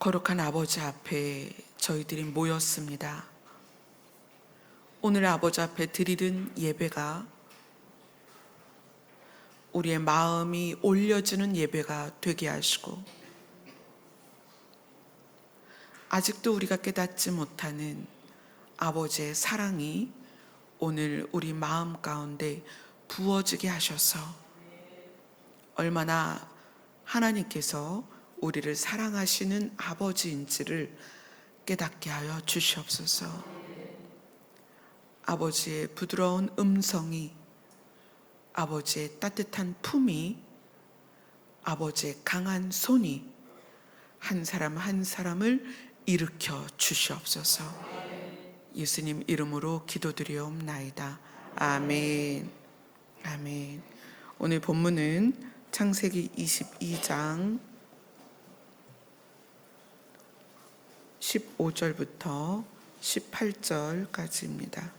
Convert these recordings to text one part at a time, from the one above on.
거룩한 아버지 앞에 저희들이 모였습니다. 오늘 아버지 앞에 드리는 예배가 우리의 마음이 올려지는 예배가 되게 하시고, 아직도 우리가 깨닫지 못하는 아버지의 사랑이 오늘 우리 마음 가운데 부어지게 하셔서 얼마나 하나님께서 우리를 사랑하시는 아버지인지를 깨닫게 하여 주시옵소서. 아버지의 부드러운 음성이, 아버지의 따뜻한 품이, 아버지의 강한 손이 한 사람 한 사람을 일으켜 주시옵소서. 예수님 이름으로 기도드리옵나이다. 아멘. 아멘. 오늘 본문은 창세기 22장 15절부터 18절까지입니다.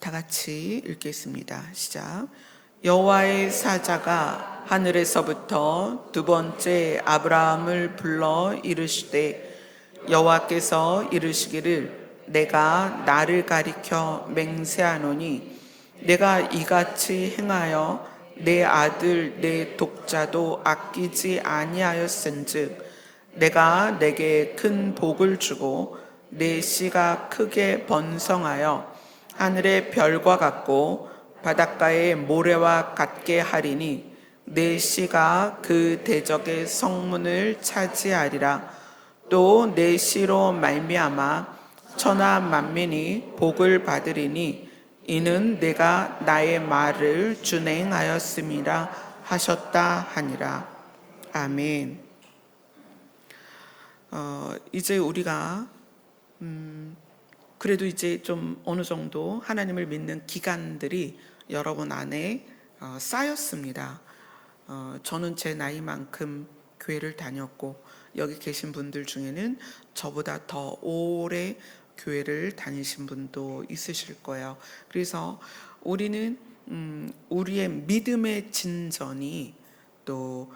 다 같이 읽겠습니다. 시작. 여호와의 사자가 하늘에서부터 두 번째 아브라함을 불러 이르시되, 여호와께서 이르시기를 내가 나를 가리켜 맹세하노니 내가 이같이 행하여 내 아들 내 독자도 아끼지 아니하였은즉 내가 내게 큰 복을 주고 내 씨가 크게 번성하여 하늘의 별과 같고 바닷가의 모래와 같게 하리니 내 씨가 그 대적의 성문을 차지하리라. 또 내 씨로 말미암아 천하 만민이 복을 받으리니 이는 내가 나의 말을 준행하였음이라 하셨다 하니라. 아멘. 이제 우리가 그래도 이제 좀 어느 정도 하나님을 믿는 기간들이 여러분 안에 쌓였습니다. 저는 제 나이만큼 교회를 다녔고, 여기 계신 분들 중에는 저보다 더 오래 교회를 다니신 분도 있으실 거예요. 그래서 우리는 우리의 믿음의 진전이, 또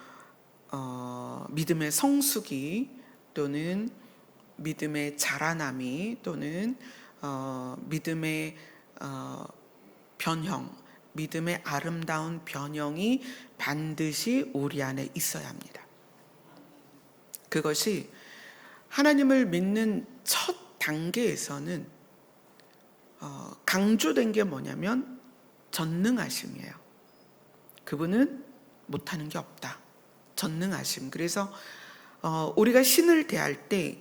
믿음의 성숙이, 또는 믿음의 자라남이, 또는 믿음의 변형, 믿음의 아름다운 변형이 반드시 우리 안에 있어야 합니다. 그것이 하나님을 믿는 첫 단계에서는 강조된 게 뭐냐면 전능하심이에요. 그분은 못하는 게 없다. 전능하심. 그래서 우리가 신을 대할 때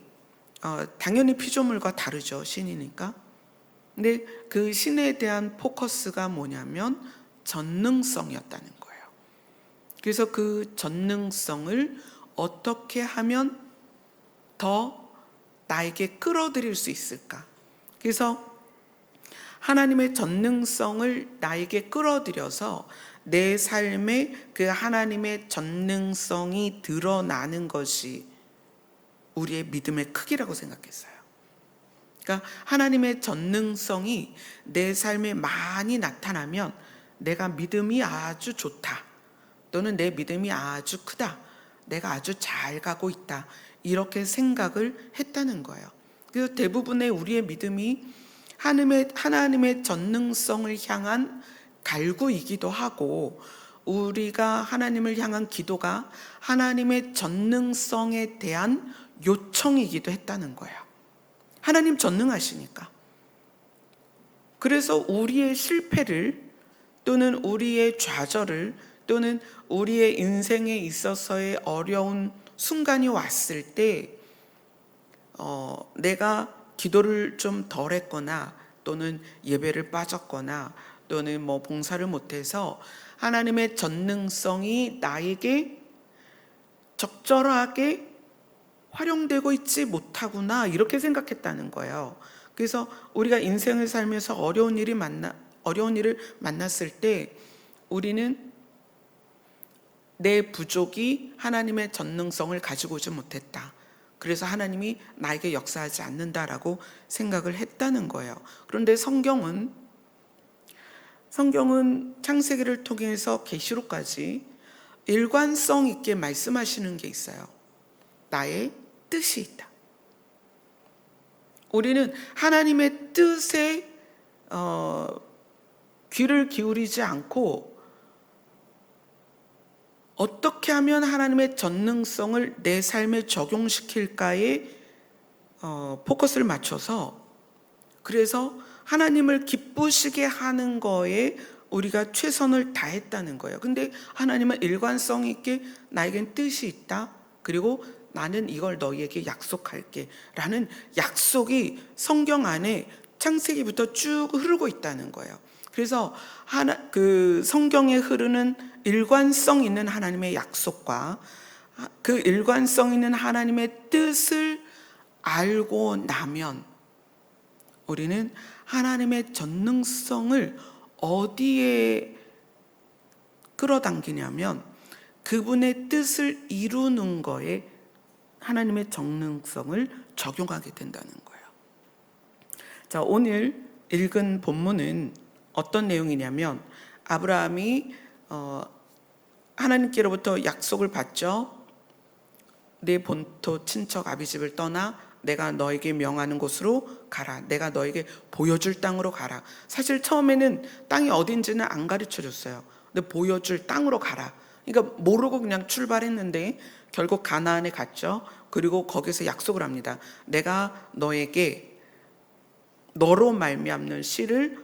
당연히 피조물과 다르죠. 신이니까. 근데 그 신에 대한 포커스가 뭐냐면 전능성이었다는 거예요. 그래서 그 전능성을 어떻게 하면 더 나에게 끌어들일 수 있을까? 그래서 하나님의 전능성을 나에게 끌어들여서 내 삶에 그 하나님의 전능성이 드러나는 것이 우리의 믿음의 크기라고 생각했어요. 그러니까 하나님의 전능성이 내 삶에 많이 나타나면 내가 믿음이 아주 좋다, 또는 내 믿음이 아주 크다, 내가 아주 잘 가고 있다, 이렇게 생각을 했다는 거예요. 그래서 대부분의 우리의 믿음이 하나님의 전능성을 향한 갈구이기도 하고, 우리가 하나님을 향한 기도가 하나님의 전능성에 대한 요청이기도 했다는 거예요. 하나님 전능하시니까. 그래서 우리의 실패를, 또는 우리의 좌절을, 또는 우리의 인생에 있어서의 어려운 순간이 왔을 때 내가 기도를 좀 덜 했거나, 또는 예배를 빠졌거나, 또는 봉사를 못해서 하나님의 전능성이 나에게 적절하게 활용되고 있지 못하구나, 이렇게 생각했다는 거예요. 그래서 우리가 인생을 살면서 어려운 일을 만났을 때 우리는 내 부족이 하나님의 전능성을 가지고 오지 못했다, 그래서 하나님이 나에게 역사하지 않는다라고 생각을 했다는 거예요. 그런데 성경은 성경은 창세기를 통해서 계시록까지 일관성 있게 말씀하시는 게 있어요. 나의 뜻이 있다. 우리는 하나님의 뜻에 귀를 기울이지 않고 어떻게 하면 하나님의 전능성을 내 삶에 적용시킬까에 포커스를 맞춰서, 그래서 하나님을 기쁘시게 하는 거에 우리가 최선을 다했다는 거예요. 근데 하나님은 일관성 있게 나에겐 뜻이 있다, 그리고 나는 이걸 너희에게 약속할게 라는 약속이 성경 안에 창세기부터 쭉 흐르고 있다는 거예요. 그래서 그 성경에 흐르는 일관성 있는 하나님의 약속과 그 일관성 있는 하나님의 뜻을 알고 나면 우리는 하나님의 전능성을 어디에 끌어당기냐면 그분의 뜻을 이루는 거에 하나님의 전능성을 적용하게 된다는 거예요. 자, 오늘 읽은 본문은 어떤 내용이냐면 아브라함이 하나님께로부터 약속을 받죠. 내 본토 친척 아비집을 떠나 내가 너에게 명하는 곳으로 가라. 내가 너에게 보여줄 땅으로 가라. 사실 처음에는 땅이 어딘지는 안 가르쳐 줬어요. 근데 보여줄 땅으로 가라. 그러니까 모르고 그냥 출발했는데 결국 가나안에 갔죠. 그리고 거기서 약속을 합니다. 내가 너에게 너로 말미암는 씨를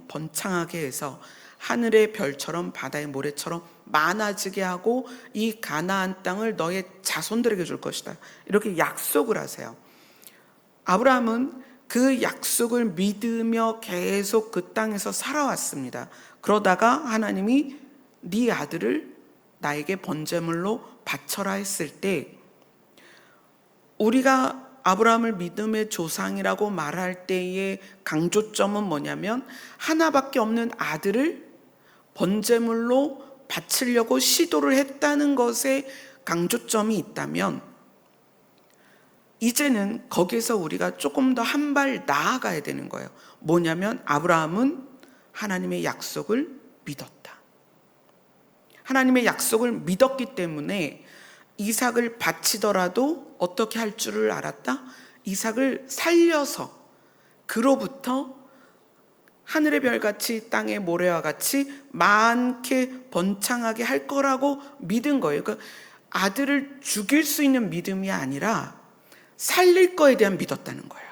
번창하게 해서 하늘의 별처럼 바다의 모래처럼 많아지게 하고 이 가나안 땅을 너의 자손들에게 줄 것이다. 이렇게 약속을 하세요. 아브라함은 그 약속을 믿으며 계속 그 땅에서 살아왔습니다. 그러다가 하나님이 네 아들을 나에게 번제물로 바쳐라 했을 때, 우리가 아브라함을 믿음의 조상이라고 말할 때의 강조점은 뭐냐면 하나밖에 없는 아들을 번제물로 바치려고 시도를 했다는 것에 강조점이 있다면, 이제는 거기서 우리가 조금 더 한 발 나아가야 되는 거예요. 뭐냐면 아브라함은 하나님의 약속을 믿었다. 하나님의 약속을 믿었기 때문에 이삭을 바치더라도 어떻게 할 줄을 알았다? 이삭을 살려서 그로부터 하늘의 별같이 땅의 모래와 같이 많게 번창하게 할 거라고 믿은 거예요. 그러니까 아들을 죽일 수 있는 믿음이 아니라 살릴 거에 대한 믿었다는 거예요.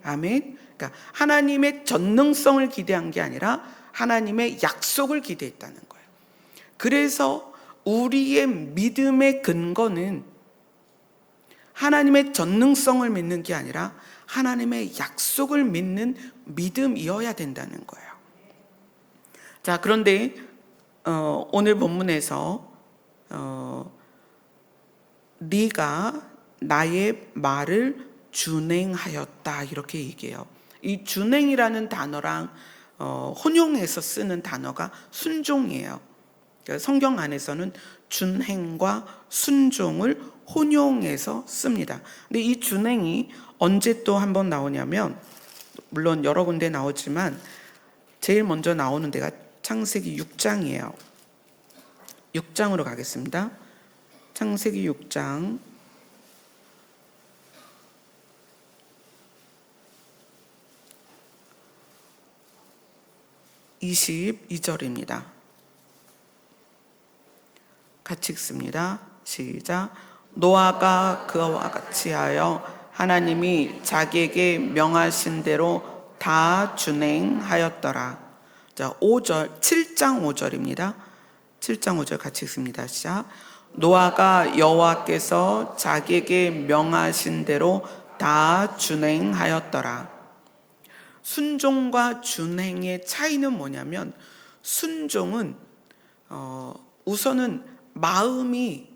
아멘. 그러니까 하나님의 전능성을 기대한 게 아니라 하나님의 약속을 기대했다는 거예요. 그래서 우리의 믿음의 근거는 하나님의 전능성을 믿는 게 아니라 하나님의 약속을 믿는 믿음이어야 된다는 거예요. 자, 그런데 오늘 본문에서 네가 나의 말을 준행하였다 이렇게 얘기해요. 이 준행이라는 단어랑 혼용해서 쓰는 단어가 순종이에요. 그러니까 성경 안에서는 준행과 순종을 혼용해서 씁니다. 근데 이 준행이 언제 또 한 번 나오냐면, 물론 여러 군데 나오지만 제일 먼저 나오는 데가 창세기 6장이에요. 6장으로 가겠습니다. 창세기 6장 22절입니다. 같이 읽습니다. 시작. 노아가 그와 같이 하여 하나님이 자기에게 명하신 대로 다 준행하였더라. 자, 5절, 7장 5절입니다. 7장 5절 같이 읽습니다. 시작. 노아가 여호와께서 자기에게 명하신 대로 다 준행하였더라. 순종과 준행의 차이는 뭐냐면, 순종은 우선은 마음이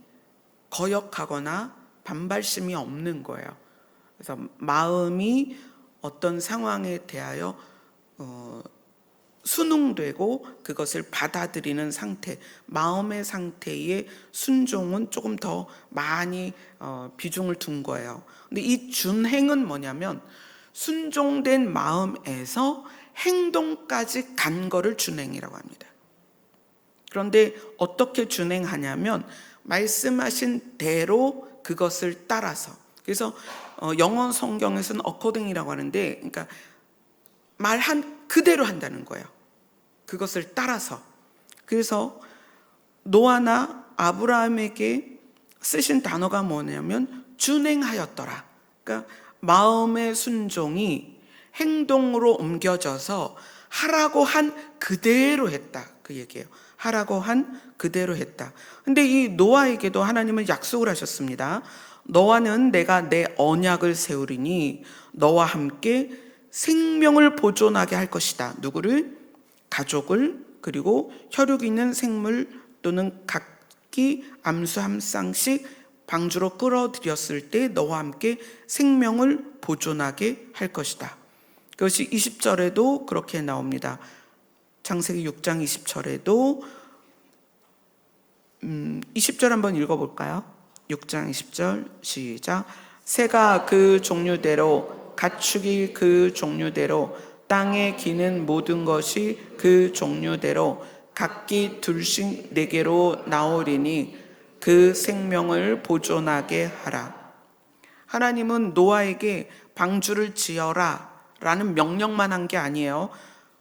거역하거나 반발심이 없는 거예요. 그래서 마음이 어떤 상황에 대하여 순응되고 그것을 받아들이는 상태, 마음의 상태의 순종은 조금 더 많이 비중을 둔 거예요. 근데 이 준행은 뭐냐면 순종된 마음에서 행동까지 간 거를 준행이라고 합니다. 그런데 어떻게 준행하냐면 말씀하신 대로 그것을 따라서. 그래서 영어 성경에서는 according이라고 하는데, 그러니까 말한 그대로 한다는 거예요. 그것을 따라서. 그래서 노아나 아브라함에게 쓰신 단어가 뭐냐면 준행하였더라. 그러니까 마음의 순종이 행동으로 옮겨져서 하라고 한 그대로 했다, 그 얘기예요. 하라고 한 그대로 했다. 근데 이 노아에게도 하나님은 약속을 하셨습니다. 너와는 내가 내 언약을 세우리니 너와 함께 생명을 보존하게 할 것이다. 누구를? 가족을, 그리고 혈육 있는 생물 또는 각기 암수 한 쌍씩 방주로 끌어들였을 때 너와 함께 생명을 보존하게 할 것이다. 그것이 20절에도 그렇게 나옵니다. 창세기 6장 20절에도 20절 한번 읽어볼까요? 6장 20절 시작. 새가 그 종류대로, 가축이 그 종류대로, 땅에 기는 모든 것이 그 종류대로 각기 둘씩 내게로 나오리니 그 생명을 보존하게 하라. 하나님은 노아에게 방주를 지어라 라는 명령만 한 게 아니에요.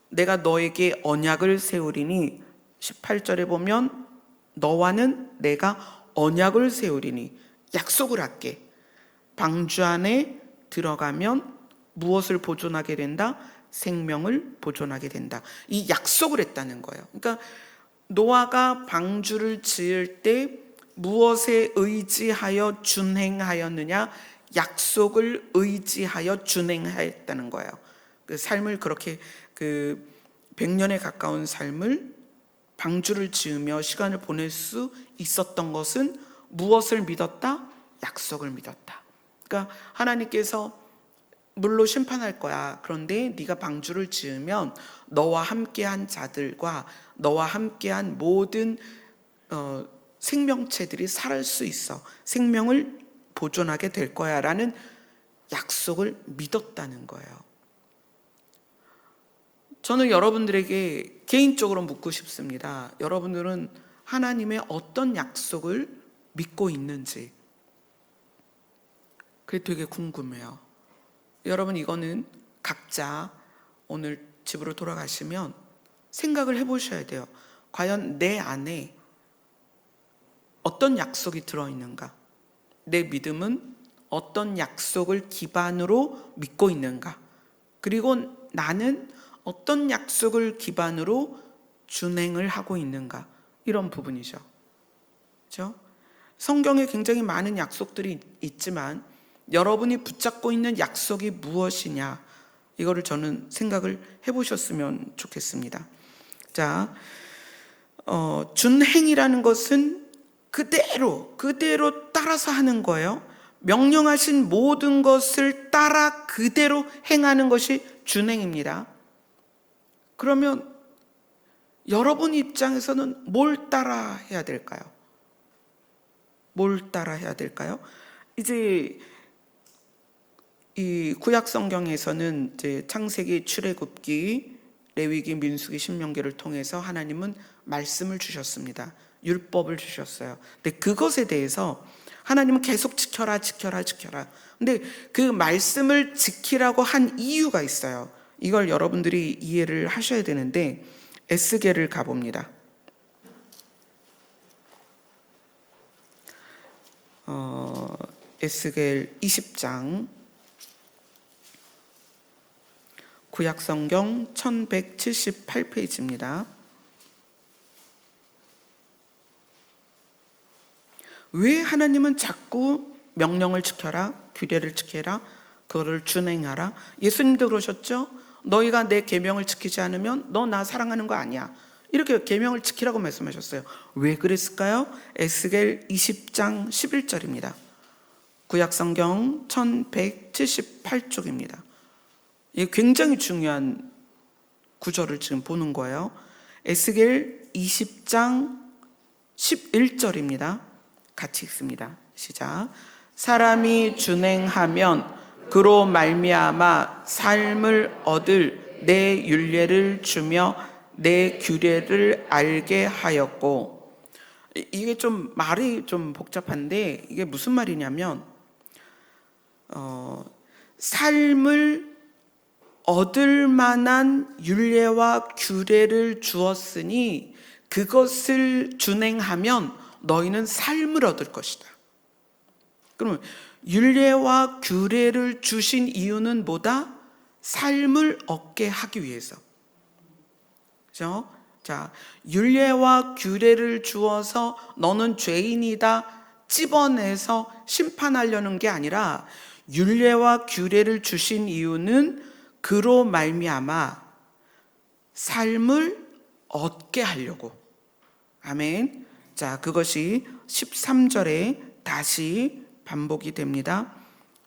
내가 너에게 언약을 세우리니 18절에 보면 너와는 내가 언약을 세우리니 약속을 할게. 방주 안에 들어가면 무엇을 보존하게 된다? 생명을 보존하게 된다. 이 약속을 했다는 거예요. 그러니까 노아가 방주를 지을 때 무엇에 의지하여 준행하였느냐? 약속을 의지하여 준행하였다는 거예요. 그 삶을 그렇게 100년에 가까운 삶을 방주를 지으며 시간을 보낼 수 있었던 것은 무엇을 믿었다? 약속을 믿었다. 그러니까 하나님께서 물로 심판할 거야. 그런데 네가 방주를 지으면 너와 함께한 자들과 너와 함께한 모든 생명체들이 살 수 있어. 생명을 보존하게 될 거야 라는 약속을 믿었다는 거예요. 저는 여러분들에게 개인적으로 묻고 싶습니다. 여러분들은 하나님의 어떤 약속을 믿고 있는지, 그게 되게 궁금해요. 여러분, 이거는 각자 오늘 집으로 돌아가시면 생각을 해보셔야 돼요. 과연 내 안에 어떤 약속이 들어있는가? 내 믿음은 어떤 약속을 기반으로 믿고 있는가? 그리고 나는 어떤 약속을 기반으로 준행을 하고 있는가? 이런 부분이죠. 그렇죠? 성경에 굉장히 많은 약속들이 있지만 여러분이 붙잡고 있는 약속이 무엇이냐? 이거를 저는 생각을 해보셨으면 좋겠습니다. 자, 준행이라는 것은 그대로 따라서 하는 거예요. 명령하신 모든 것을 따라 그대로 행하는 것이 준행입니다. 그러면 여러분 입장에서는 뭘 따라 해야 될까요? 뭘 따라 해야 될까요? 이제 이 구약 성경에서는 이제 창세기, 출애굽기, 레위기, 민수기, 신명기를 통해서 하나님은 말씀을 주셨습니다. 율법을 주셨어요. 근데 그것에 대해서 하나님은 계속 지켜라. 근데 그 말씀을 지키라고 한 이유가 있어요. 이걸 여러분들이 이해를 하셔야 되는데 에스겔을 가봅니다. 에스겔 20장, 구약성경 1178페이지입니다. 왜 하나님은 자꾸 명령을 지켜라, 규례를 지켜라, 그거를 준행하라? 예수님도 그러셨죠? 너희가 내 계명을 지키지 않으면 너 나 사랑하는 거 아니야. 이렇게 계명을 지키라고 말씀하셨어요. 왜 그랬을까요? 에스겔 20장 11절입니다. 구약성경 1178쪽입니다. 이게 굉장히 중요한 구절을 지금 보는 거예요. 에스겔 20장 11절입니다. 같이 읽습니다. 시작. 사람이 준행하면 그로 말미암아 삶을 얻을 내 율례를 주며 내 규례를 알게 하였고. 이게 좀 말이 좀 복잡한데 이게 무슨 말이냐면 삶을 얻을 만한 율례와 규례를 주었으니 그것을 준행하면 너희는 삶을 얻을 것이다. 그러면 율례와 규례를 주신 이유는 뭐다? 삶을 얻게 하기 위해서. 그죠? 자, 율례와 규례를 주어서 너는 죄인이다 찝어내서 심판하려는 게 아니라 율례와 규례를 주신 이유는 그로 말미암아 삶을 얻게 하려고. 아멘. 자, 그것이 13절에 다시 반복이 됩니다.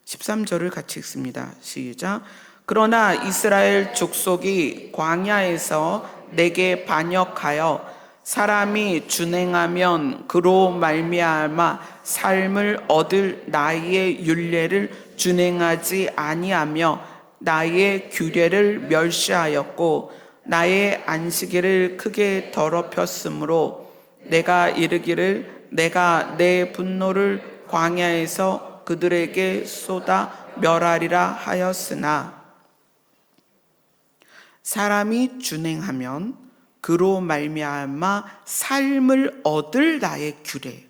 13절을 같이 읽습니다. 시작. 그러나 이스라엘 족속이 광야에서 내게 반역하여 사람이 준행하면 그로 말미암아 삶을 얻을 나의 율례를 준행하지 아니하며 나의 규례를 멸시하였고 나의 안식일을 크게 더럽혔으므로 내가 이르기를 내가 내 분노를 광야에서 그들에게 쏟아 멸하리라 하였으나 사람이 준행하면 그로 말미암아 삶을 얻을 나의 규례.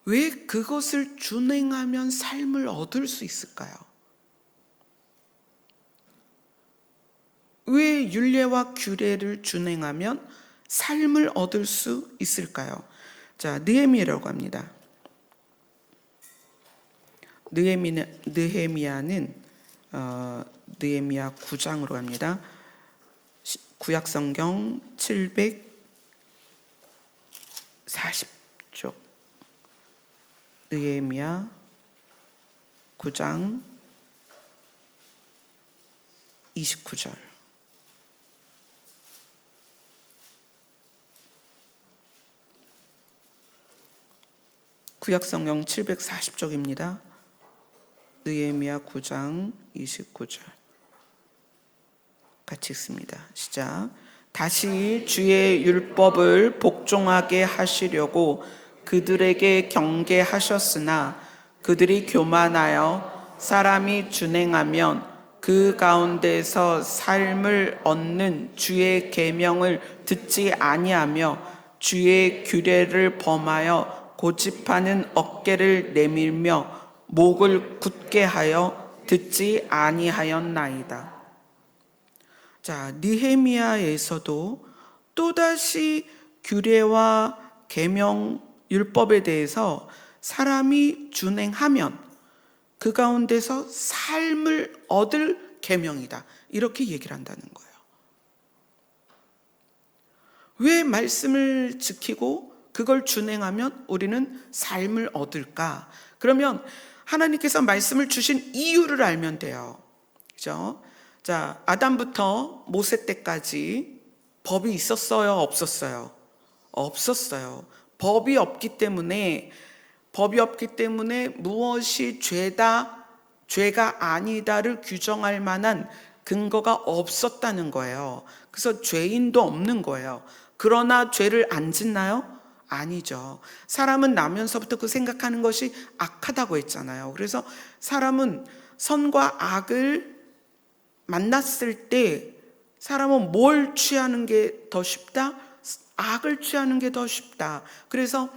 왜 그것을 준행하면 삶을 얻을 수 있을까요? 왜 율례와 규례를 준행하면 삶을 얻을 수 있을까요? 자, 느헤미야라고 합니다. 느헤미야는 느헤미야 9장으로 갑니다. 구약성경 740쪽 느헤미야 9장 29절. 구약성경 740쪽입니다. 느헤미야 9장 29절 같이 읽습니다. 시작. 다시 주의 율법을 복종하게 하시려고 그들에게 경계하셨으나 그들이 교만하여 사람이 준행하면 그 가운데서 삶을 얻는 주의 계명을 듣지 아니하며 주의 규례를 범하여 고집하는 어깨를 내밀며 목을 굳게 하여 듣지 아니하였나이다. 자, 느헤미야에서도 또다시 규례와 계명 율법에 대해서 사람이 준행하면 그 가운데서 삶을 얻을 계명이다. 이렇게 얘기를 한다는 거예요. 왜 말씀을 지키고 그걸 준행하면 우리는 삶을 얻을까? 그러면 하나님께서 말씀을 주신 이유를 알면 돼요. 그죠? 자, 아담부터 모세 때까지 법이 있었어요? 없었어요? 없었어요. 법이 없기 때문에 무엇이 죄다, 죄가 아니다를 규정할 만한 근거가 없었다는 거예요. 그래서 죄인도 없는 거예요. 그러나 죄를 안 짓나요? 아니죠. 사람은 나면서부터 그 생각하는 것이 악하다고 했잖아요. 그래서 사람은 선과 악을 만났을 때 사람은 뭘 취하는 게 더 쉽다? 악을 취하는 게 더 쉽다. 그래서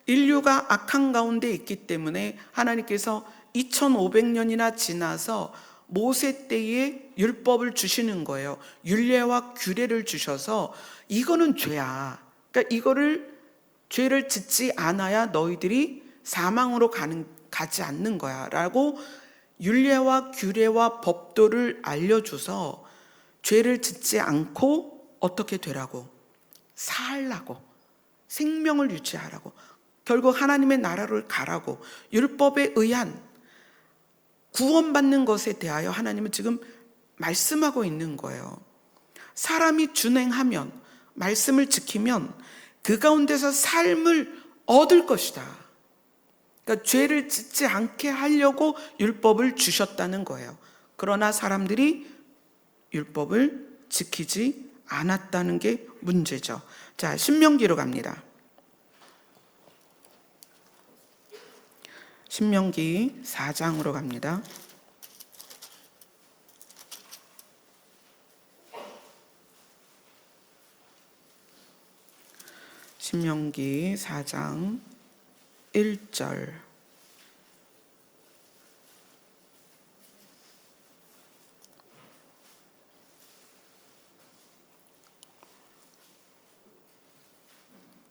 인류가 악한 가운데 있기 때문에 하나님께서 2500년이나 지나서 모세 때에 율법을 주시는 거예요. 율례와 규례를 주셔서 이거는 죄야. 그러니까 이거를 죄를 짓지 않아야 너희들이 사망으로 가지 않는 거야 라고 율례와 규례와 법도를 알려줘서 죄를 짓지 않고 어떻게 되라고? 살라고, 생명을 유지하라고, 결국 하나님의 나라를 가라고, 율법에 의한 구원받는 것에 대하여 하나님은 지금 말씀하고 있는 거예요. 사람이 준행하면, 말씀을 지키면 그 가운데서 삶을 얻을 것이다. 그러니까 죄를 짓지 않게 하려고 율법을 주셨다는 거예요. 그러나 사람들이 율법을 지키지 않았다는 게 문제죠. 자, 신명기로 갑니다. 신명기 4장으로 갑니다. 신명기 4장 1절.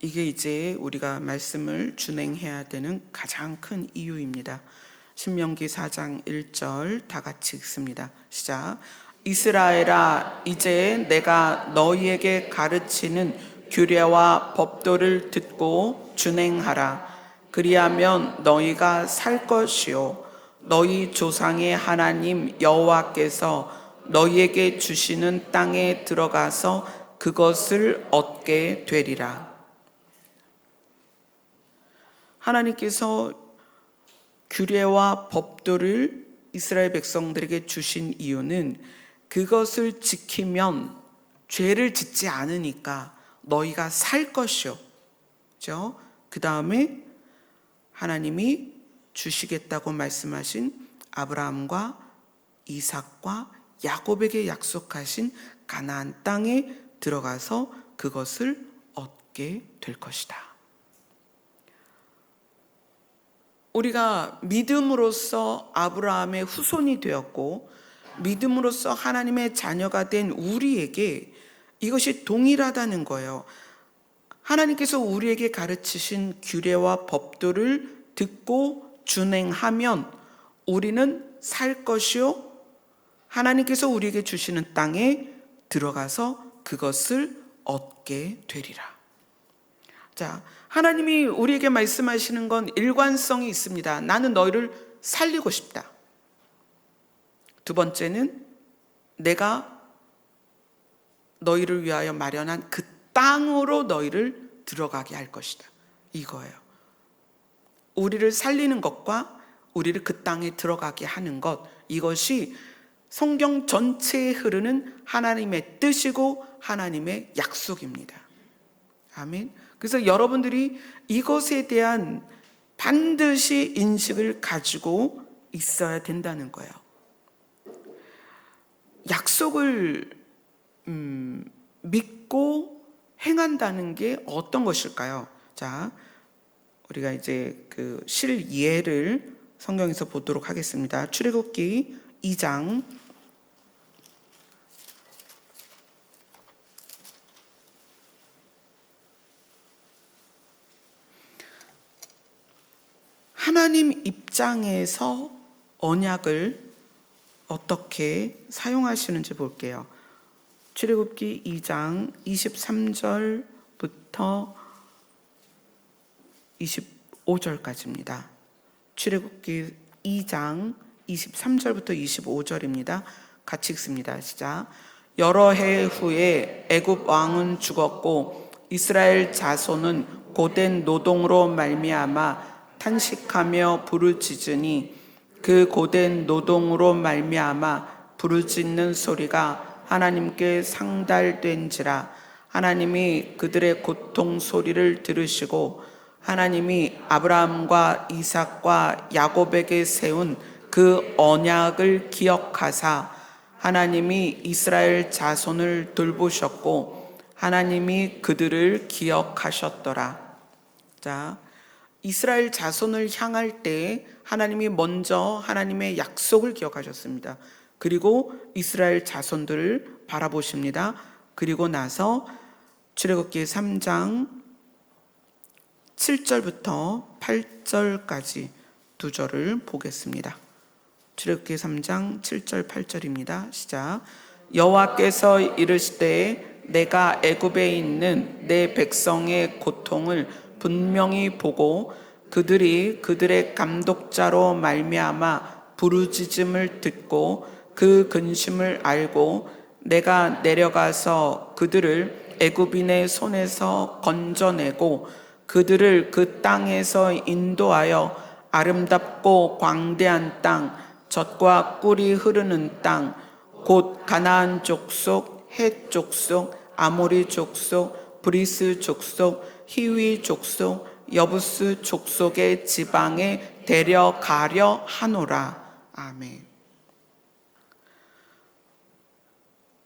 이게 이제 우리가 말씀을 준행해야 되는 가장 큰 이유입니다. 신명기 4장 1절 다 같이 읽습니다. 시작. 이스라엘아, 이제 내가 너희에게 가르치는 규례와 법도를 듣고 준행하라. 그리하면 너희가 살 것이요 너희 조상의 하나님 여호와께서 너희에게 주시는 땅에 들어가서 그것을 얻게 되리라. 하나님께서 규례와 법도를 이스라엘 백성들에게 주신 이유는 그것을 지키면 죄를 짓지 않으니까 너희가 살 것이요. 그렇죠? 그 다음에 하나님이 주시겠다고 말씀하신 아브라함과 이삭과 야곱에게 약속하신 가나안 땅에 들어가서 그것을 얻게 될 것이다. 우리가 믿음으로써 아브라함의 후손이 되었고 믿음으로써 하나님의 자녀가 된 우리에게 이것이 동일하다는 거예요. 하나님께서 우리에게 가르치신 규례와 법도를 듣고 준행하면 우리는 살 것이요 하나님께서 우리에게 주시는 땅에 들어가서 그것을 얻게 되리라. 자, 하나님이 우리에게 말씀하시는 건 일관성이 있습니다. 나는 너희를 살리고 싶다. 두 번째는 내가 너희를 위하여 마련한 그 땅으로 너희를 들어가게 할 것이다. 이거예요. 우리를 살리는 것과 우리를 그 땅에 들어가게 하는 것, 이것이 성경 전체에 흐르는 하나님의 뜻이고 하나님의 약속입니다. 아멘. 그래서 여러분들이 이것에 대한 반드시 인식을 가지고 있어야 된다는 거예요. 약속을 믿고 행한다는 게 어떤 것일까요? 자, 우리가 이제 그 실예를 성경에서 보도록 하겠습니다. 출애굽기 2장 하나님 입장에서 언약을 어떻게 사용하시는지 볼게요. 출애굽기 2장 23절부터 25절까지입니다. 출애굽기 2장 23절부터 25절입니다. 같이 읽습니다. 시작. 여러 해 후에 애굽 왕은 죽었고 이스라엘 자손은 고된 노동으로 말미암아 탄식하며 부르짖으니 그 고된 노동으로 말미암아 부르짖는 소리가 하나님께 상달된지라. 하나님이 그들의 고통 소리를 들으시고 하나님이 아브라함과 이삭과 야곱에게 세운 그 언약을 기억하사 하나님이 이스라엘 자손을 돌보셨고 하나님이 그들을 기억하셨더라. 자, 이스라엘 자손을 향할 때 하나님이 먼저 하나님의 약속을 기억하셨습니다. 그리고 이스라엘 자손들을 바라보십니다. 그리고 나서 출애굽기 3장 7절부터 8절까지 두 절을 보겠습니다. 출애굽기 3장 7절 8절입니다. 시작. 여호와께서 이르시되 내가 애굽에 있는 내 백성의 고통을 분명히 보고 그들이 그들의 감독자로 말미암아 부르짖음을 듣고 그 근심을 알고 내가 내려가서 그들을 애굽인의 손에서 건져내고 그들을 그 땅에서 인도하여 아름답고 광대한 땅 젖과 꿀이 흐르는 땅, 곧 가나안 족속, 헷 족속, 아모리 족속, 브리스 족속, 히위 족속, 여부스 족속의 지방에 데려가려 하노라. 아멘.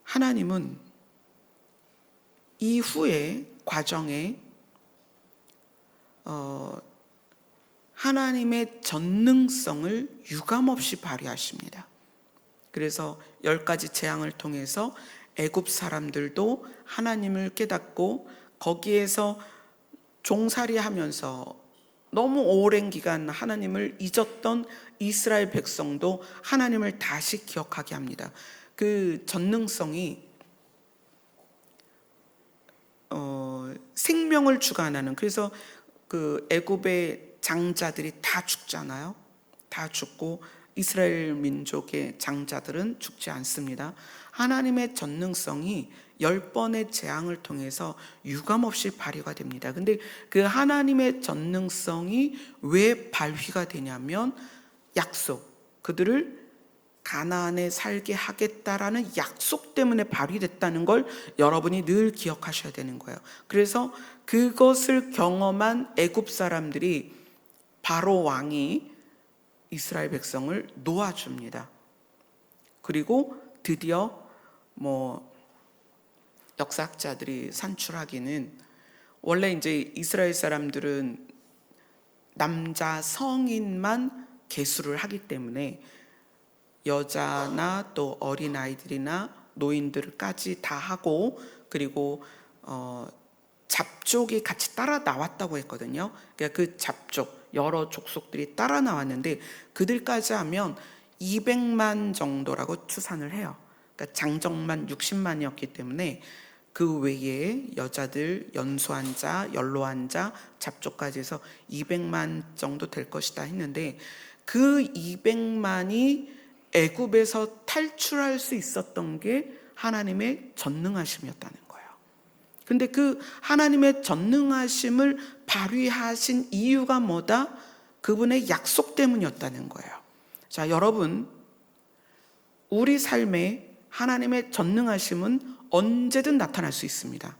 하나님은 이후의 과정에 하나님의 전능성을 유감없이 발휘하십니다. 그래서 10가지 재앙을 통해서 애굽 사람들도 하나님을 깨닫고 거기에서 종살이하면서 너무 오랜 기간 하나님을 잊었던 이스라엘 백성도 하나님을 다시 기억하게 합니다. 그 전능성이 생명을 주관하는, 그래서 그 애굽의 장자들이 다 죽잖아요. 다 죽고 이스라엘 민족의 장자들은 죽지 않습니다. 하나님의 전능성이 10번의 재앙을 통해서 유감없이 발휘가 됩니다. 근데 그 하나님의 전능성이 왜 발휘가 되냐면 약속, 그들을 가나안에 살게 하겠다라는 약속 때문에 발휘됐다는 걸 여러분이 늘 기억하셔야 되는 거예요. 그래서 그것을 경험한 애굽 사람들이 바로 왕이 이스라엘 백성을 놓아줍니다. 그리고 드디어 역사학자들이 산출하기는, 원래 이제 이스라엘 사람들은 남자 성인만 계수를 하기 때문에 여자나 또 어린아이들이나 노인들까지 다 하고, 그리고 잡족이 같이 따라 나왔다고 했거든요. 그러니까 그 잡족, 여러 족속들이 따라 나왔는데 그들까지 하면 200만 정도라고 추산을 해요. 그러니까 장정만 60만이었기 때문에 그 외에 여자들, 연소한 자, 연로한 자, 잡족까지 해서 200만 정도 될 것이다 했는데, 그 200만이 애굽에서 탈출할 수 있었던 게 하나님의 전능하심이었다는 거예요. 근데 그 하나님의 전능하심을 발휘하신 이유가 뭐다? 그분의 약속 때문이었다는 거예요. 자, 여러분, 우리 삶에 하나님의 전능하심은 언제든 나타날 수 있습니다.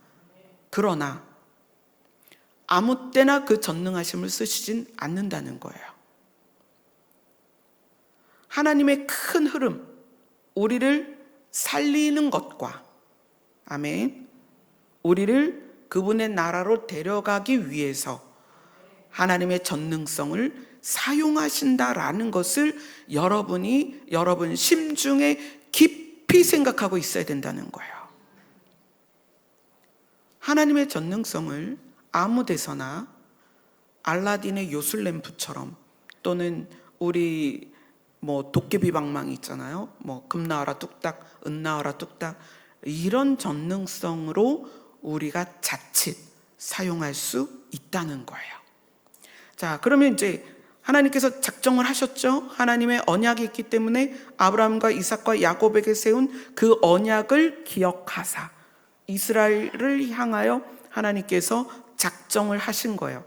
그러나 아무 때나 그 전능하심을 쓰시진 않는다는 거예요. 하나님의 큰 흐름, 우리를 살리는 것과, 아멘, 우리를 그분의 나라로 데려가기 위해서 하나님의 전능성을 사용하신다라는 것을 여러분 심중에 깊이 생각하고 있어야 된다는 거예요. 하나님의 전능성을 아무 데서나 알라딘의 요술램프처럼, 또는 우리 도깨비 방망이 있잖아요. 금 나와라 뚝딱, 은 나와라 뚝딱, 이런 전능성으로 우리가 자칫 사용할 수 있다는 거예요. 자, 그러면 이제 하나님께서 작정을 하셨죠. 하나님의 언약이 있기 때문에 아브라함과 이삭과 야곱에게 세운 그 언약을 기억하사 이스라엘을 향하여 하나님께서 작정을 하신 거예요.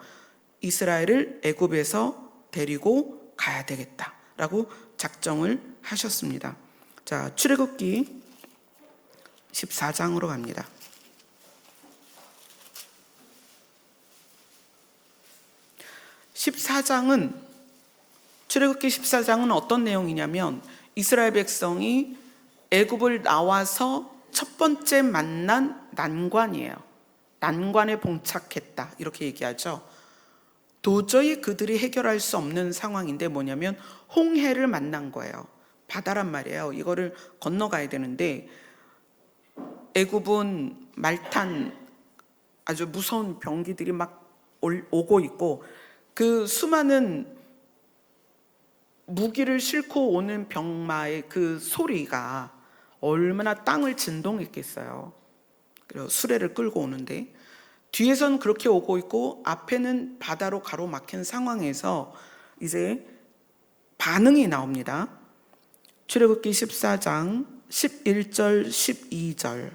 이스라엘을 애굽에서 데리고 가야 되겠다라고 작정을 하셨습니다. 자, 출애굽기 14장으로 갑니다. 출애굽기 14장은 어떤 내용이냐면, 이스라엘 백성이 애굽을 나와서 첫 번째 만난 난관이에요. 난관에 봉착했다, 이렇게 얘기하죠. 도저히 그들이 해결할 수 없는 상황인데 뭐냐면 홍해를 만난 거예요. 바다란 말이에요. 이거를 건너가야 되는데 애굽은 말탄 아주 무서운 병기들이 막 오고 있고, 그 수많은 무기를 싣고 오는 병마의 그 소리가 얼마나 땅을 진동했겠어요. 그리고 수레를 끌고 오는데 뒤에선 그렇게 오고 있고 앞에는 바다로 가로막힌 상황에서 이제 반응이 나옵니다. 출애굽기 14장 11절 12절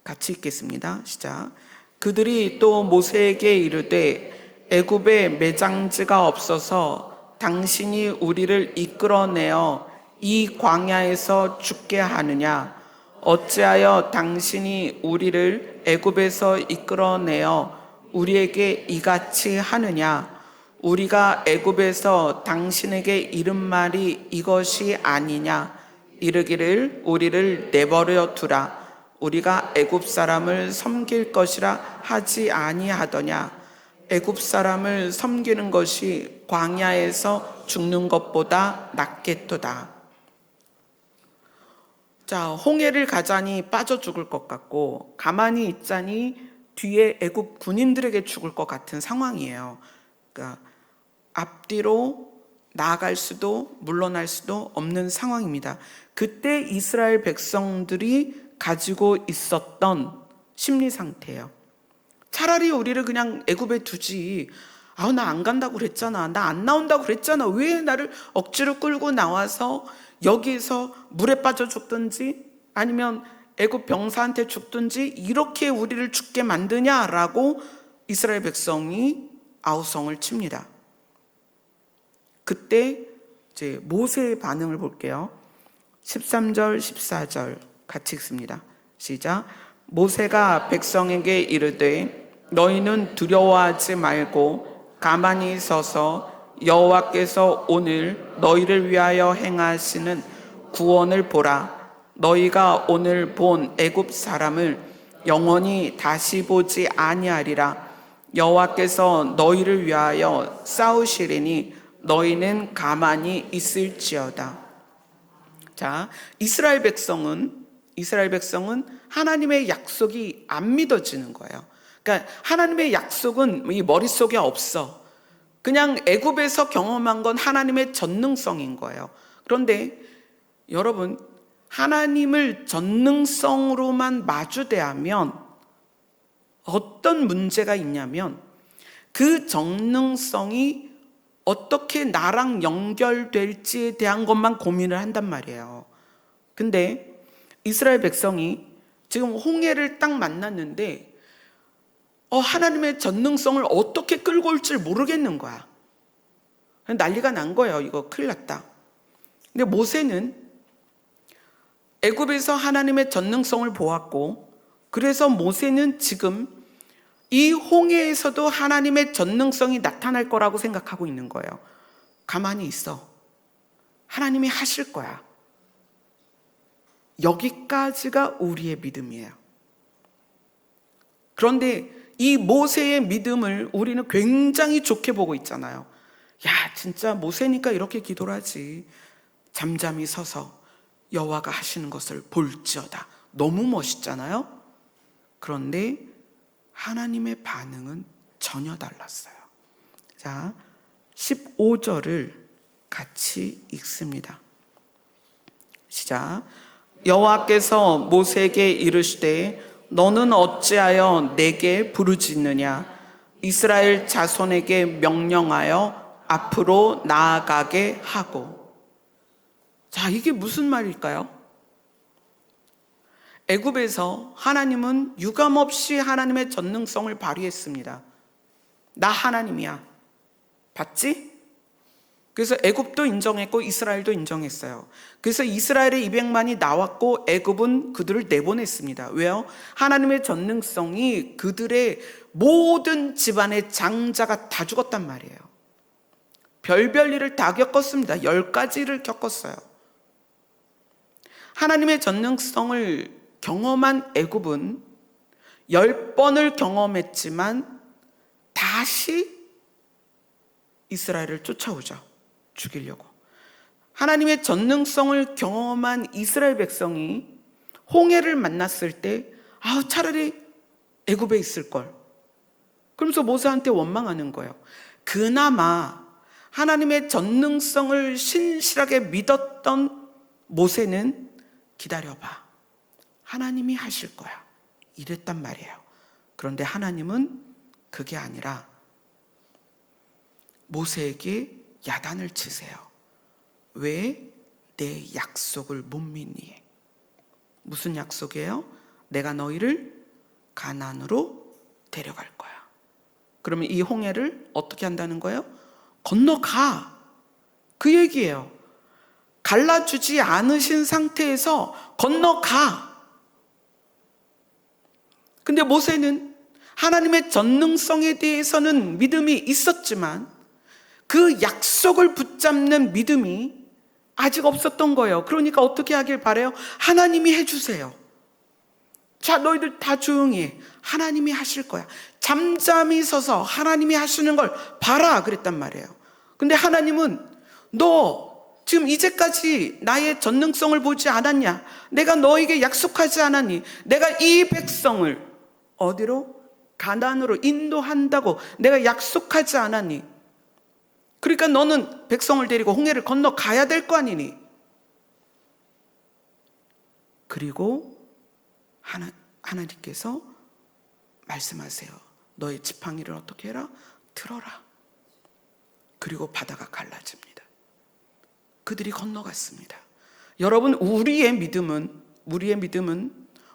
같이 읽겠습니다. 시작. 그들이 또 모세에게 이르되 애굽에 매장지가 없어서 당신이 우리를 이끌어내어 이 광야에서 죽게 하느냐? 어찌하여 당신이 우리를 애굽에서 이끌어내어 우리에게 이같이 하느냐? 우리가 애굽에서 당신에게 이른 말이 이것이 아니냐? 이르기를 우리를 내버려 두라. 우리가 애굽 사람을 섬길 것이라 하지 아니하더냐? 애굽 사람을 섬기는 것이 광야에서 죽는 것보다 낫겠도다. 자, 홍해를 가자니 빠져 죽을 것 같고 가만히 있자니 뒤에 애굽 군인들에게 죽을 것 같은 상황이에요. 그러니까 앞뒤로 나아갈 수도 물러날 수도 없는 상황입니다. 그때 이스라엘 백성들이 가지고 있었던 심리 상태예요. 차라리 우리를 그냥 애굽에 두지. 나 안 간다고 그랬잖아. 나 안 나온다고 그랬잖아. 왜 나를 억지로 끌고 나와서 여기서 물에 빠져 죽든지 아니면 애굽 병사한테 죽든지 이렇게 우리를 죽게 만드냐라고 이스라엘 백성이 아우성을 칩니다. 그때 이제 모세의 반응을 볼게요. 13절, 14절 같이 읽습니다. 시작. 모세가 백성에게 이르되 너희는 두려워하지 말고 가만히 서서 여호와께서 오늘 너희를 위하여 행하시는 구원을 보라. 너희가 오늘 본 애굽 사람을 영원히 다시 보지 아니하리라. 여호와께서 너희를 위하여 싸우시리니 너희는 가만히 있을지어다. 자, 이스라엘 백성은 하나님의 약속이 안 믿어지는 거예요. 그러니까 하나님의 약속은 이 머릿속에 없어. 그냥 애굽에서 경험한 건 하나님의 전능성인 거예요. 그런데 여러분, 하나님을 전능성으로만 마주대하면 어떤 문제가 있냐면 그 전능성이 어떻게 나랑 연결될지에 대한 것만 고민을 한단 말이에요. 근데 이스라엘 백성이 지금 홍해를 딱 만났는데 하나님의 전능성을 어떻게 끌고 올지 모르겠는 거야. 난리가 난 거예요. 이거 큰일 났다. 근데 모세는 애굽에서 하나님의 전능성을 보았고, 그래서 모세는 지금 이 홍해에서도 하나님의 전능성이 나타날 거라고 생각하고 있는 거예요. 가만히 있어. 하나님이 하실 거야. 여기까지가 우리의 믿음이에요. 그런데 이 모세의 믿음을 우리는 굉장히 좋게 보고 있잖아요. 야, 진짜 모세니까 이렇게 기도를 하지. 잠잠히 서서 여호와가 하시는 것을 볼지어다. 너무 멋있잖아요. 그런데 하나님의 반응은 전혀 달랐어요. 자, 15절을 같이 읽습니다. 시작. 여호와께서 모세에게 이르시되 너는 어찌하여 내게 부르짖느냐? 이스라엘 자손에게 명령하여 앞으로 나아가게 하고. 자, 이게 무슨 말일까요? 애굽에서 하나님은 유감없이 하나님의 전능성을 발휘했습니다. 나 하나님이야. 봤지? 그래서 애굽도 인정했고 이스라엘도 인정했어요. 그래서 이스라엘의 200만이 나왔고 애굽은 그들을 내보냈습니다. 왜요? 하나님의 전능성이 그들의 모든 집안의 장자가 다 죽었단 말이에요. 별별 일을 다 겪었습니다. 10가지를 겪었어요. 하나님의 전능성을 경험한 애굽은 10번을 경험했지만 다시 이스라엘을 쫓아오죠. 죽이려고. 하나님의 전능성을 경험한 이스라엘 백성이 홍해를 만났을 때 차라리 애굽에 있을 걸. 그러면서 모세한테 원망하는 거예요. 그나마 하나님의 전능성을 신실하게 믿었던 모세는 기다려봐. 하나님이 하실 거야. 이랬단 말이에요. 그런데 하나님은 그게 아니라 모세에게 야단을 치세요. 왜 내 약속을 못 믿니? 무슨 약속이에요? 내가 너희를 가나안으로 데려갈 거야. 그러면 이 홍해를 어떻게 한다는 거예요? 건너가. 그 얘기예요. 갈라주지 않으신 상태에서 건너가. 근데 모세는 하나님의 전능성에 대해서는 믿음이 있었지만 그 약속을 붙잡는 믿음이 아직 없었던 거예요. 그러니까 어떻게 하길 바래요? 하나님이 해주세요. 자, 너희들 다 조용히 해. 하나님이 하실 거야. 잠잠히 서서 하나님이 하시는 걸 봐라 그랬단 말이에요. 근데 하나님은 너 지금 이제까지 나의 전능성을 보지 않았냐? 내가 너에게 약속하지 않았니? 내가 이 백성을 어디로? 가나안으로 인도한다고 내가 약속하지 않았니? 그러니까 너는 백성을 데리고 홍해를 건너가야 될 거 아니니? 그리고 하나님께서 말씀하세요. 너의 지팡이를 어떻게 해라? 들어라. 그리고 바다가 갈라집니다. 그들이 건너갔습니다. 여러분, 우리의 믿음은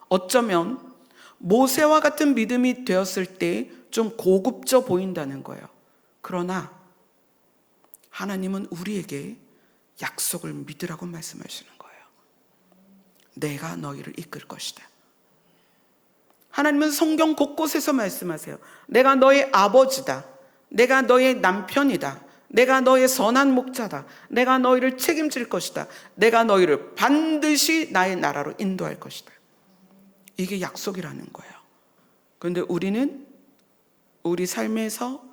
어쩌면 모세와 같은 믿음이 되었을 때 좀 고급져 보인다는 거예요. 그러나 하나님은 우리에게 약속을 믿으라고 말씀하시는 거예요. 내가 너희를 이끌 것이다. 하나님은 성경 곳곳에서 말씀하세요. 내가 너의 아버지다. 내가 너의 남편이다. 내가 너의 선한 목자다. 내가 너희를 책임질 것이다. 내가 너희를 반드시 나의 나라로 인도할 것이다. 이게 약속이라는 거예요. 그런데 우리는 우리 삶에서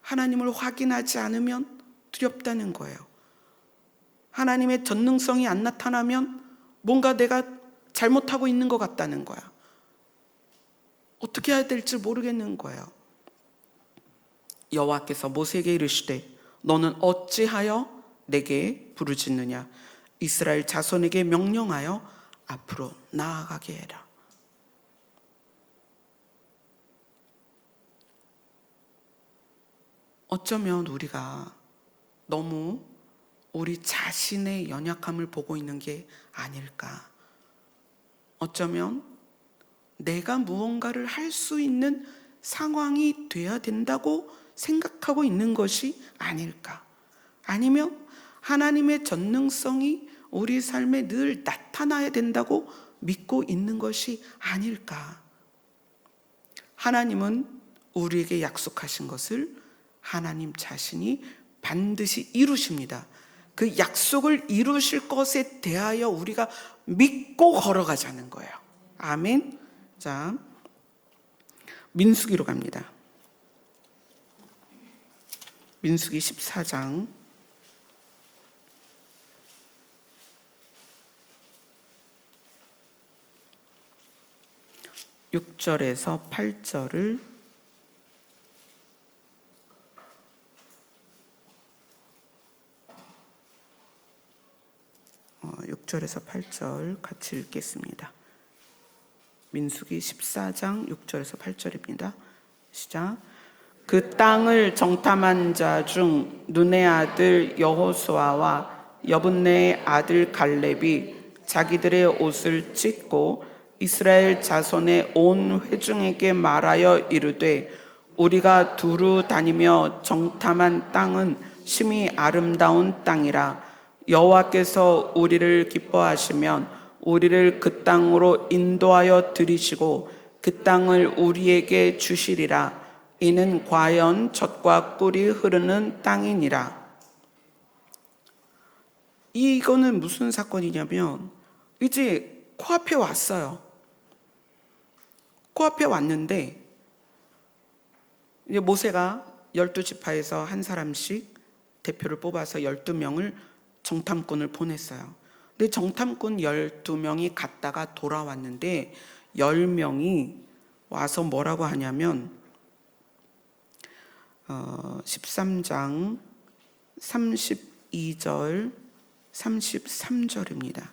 하나님을 확인하지 않으면 두렵다는 거예요. 하나님의 전능성이 안 나타나면 뭔가 내가 잘못하고 있는 것 같다는 거야. 어떻게 해야 될지 모르겠는 거예요. 여호와께서 모세에게 이르시되 너는 어찌하여 내게 부르짖느냐? 이스라엘 자손에게 명령하여 앞으로 나아가게 해라. 어쩌면 우리가 너무 우리 자신의 연약함을 보고 있는 게 아닐까. 어쩌면 내가 무언가를 할 수 있는 상황이 돼야 된다고 생각하고 있는 것이 아닐까. 아니면 하나님의 전능성이 우리 삶에 늘 나타나야 된다고 믿고 있는 것이 아닐까. 하나님은 우리에게 약속하신 것을 하나님 자신이 반드시 이루십니다. 그 약속을 이루실 것에 대하여 우리가 믿고 걸어가자는 거예요. 아멘. 자, 민수기로 갑니다. 민수기 14장 6절에서 8절을 6절에서 8절 같이 읽겠습니다. 민수기 14장 6절에서 8절입니다. 시작. 그 땅을 정탐한 자 중 눈의 아들 여호수아와 여분네의 아들 갈렙이 자기들의 옷을 찢고 이스라엘 자손의 온 회중에게 말하여 이르되 우리가 두루 다니며 정탐한 땅은 심히 아름다운 땅이라. 여호와께서 우리를 기뻐하시면 우리를 그 땅으로 인도하여 들이시고 그 땅을 우리에게 주시리라. 이는 과연 젖과 꿀이 흐르는 땅이니라. 이거는 무슨 사건이냐면 이제 코앞에 왔어요. 코앞에 왔는데 이제 모세가 12지파에서 한 사람씩 대표를 뽑아서 12명을 정탐꾼을 보냈어요. 근데 정탐꾼 12명이 갔다가 돌아왔는데 10명이 와서 뭐라고 하냐면 13장 32절 33절입니다.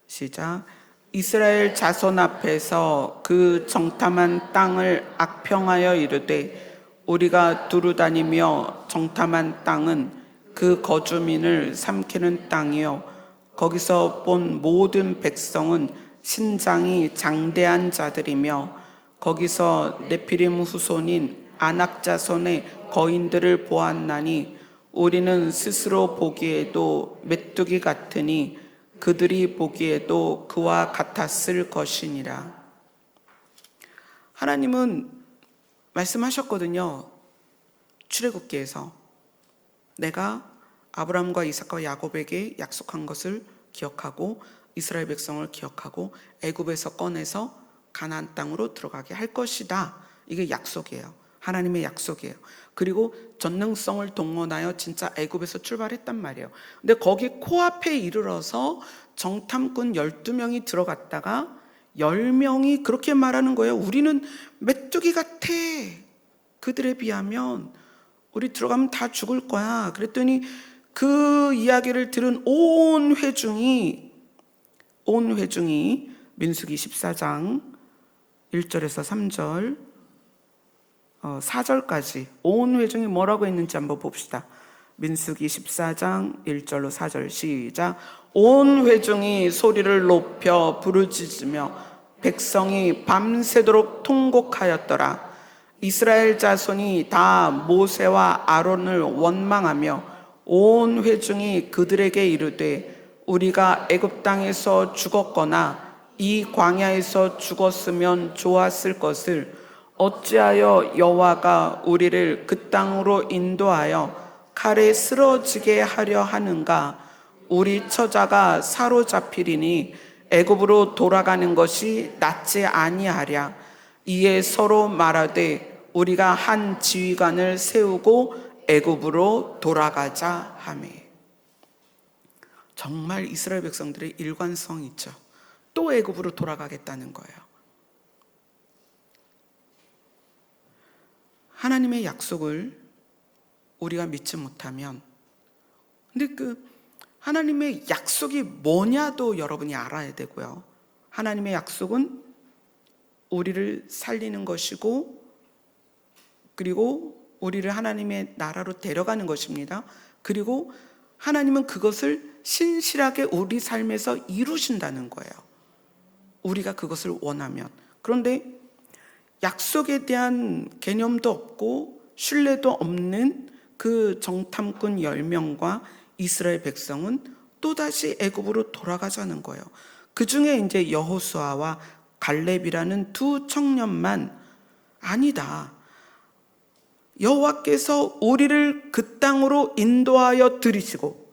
시작. 이스라엘 자손 앞에서 그 정탐한 땅을 악평하여 이르되 우리가 두루 다니며 정탐한 땅은 그 거주민을 삼키는 땅이요 거기서 본 모든 백성은 신장이 장대한 자들이며 거기서 네피림 후손인 아낙 자손의 거인들을 보았나니 우리는 스스로 보기에도 메뚜기 같으니 그들이 보기에도 그와 같았을 것이니라. 하나님은 말씀하셨거든요. 출애굽기에서 내가 아브라함과 이삭과 야곱에게 약속한 것을 기억하고 이스라엘 백성을 기억하고 애굽에서 꺼내서 가나안 땅으로 들어가게 할 것이다. 이게 약속이에요. 하나님의 약속이에요. 그리고 전능성을 동원하여 진짜 애굽에서 출발했단 말이에요. 근데 거기 코앞에 이르러서 정탐꾼 12명이 들어갔다가 10명이 그렇게 말하는 거예요. 우리는 메뚜기 같아. 그들에 비하면 우리 들어가면 다 죽을 거야. 그랬더니 그 이야기를 들은 온 회중이 민수기 14장 1절에서 3절 4절까지 온 회중이 뭐라고 했는지 한번 봅시다. 민수기 14장 1절로 4절 시작. 온 회중이 소리를 높여 부르짖으며 백성이 밤새도록 통곡하였더라. 이스라엘 자손이 다 모세와 아론을 원망하며 온 회중이 그들에게 이르되 우리가 애굽 땅에서 죽었거나 이 광야에서 죽었으면 좋았을 것을 어찌하여 여호와가 우리를 그 땅으로 인도하여 칼에 쓰러지게 하려 하는가? 우리 처자가 사로잡히리니 애굽으로 돌아가는 것이 낫지 아니하랴. 이에 서로 말하되 우리가 한 지휘관을 세우고 애굽으로 돌아가자 하며. 정말 이스라엘 백성들의 일관성이 있죠. 또 애굽으로 돌아가겠다는 거예요. 하나님의 약속을 우리가 믿지 못하면, 근데 그 하나님의 약속이 뭐냐도 여러분이 알아야 되고요. 하나님의 약속은 우리를 살리는 것이고, 그리고 우리를 하나님의 나라로 데려가는 것입니다. 그리고 하나님은 그것을 신실하게 우리 삶에서 이루신다는 거예요. 우리가 그것을 원하면. 그런데 약속에 대한 개념도 없고 신뢰도 없는 그 정탐꾼 10명과 이스라엘 백성은 또다시 애굽으로 돌아가자는 거예요. 그 중에 이제 여호수아와 갈렙이라는 두 청년만 아니다. 여호와께서 우리를 그 땅으로 인도하여 들이시고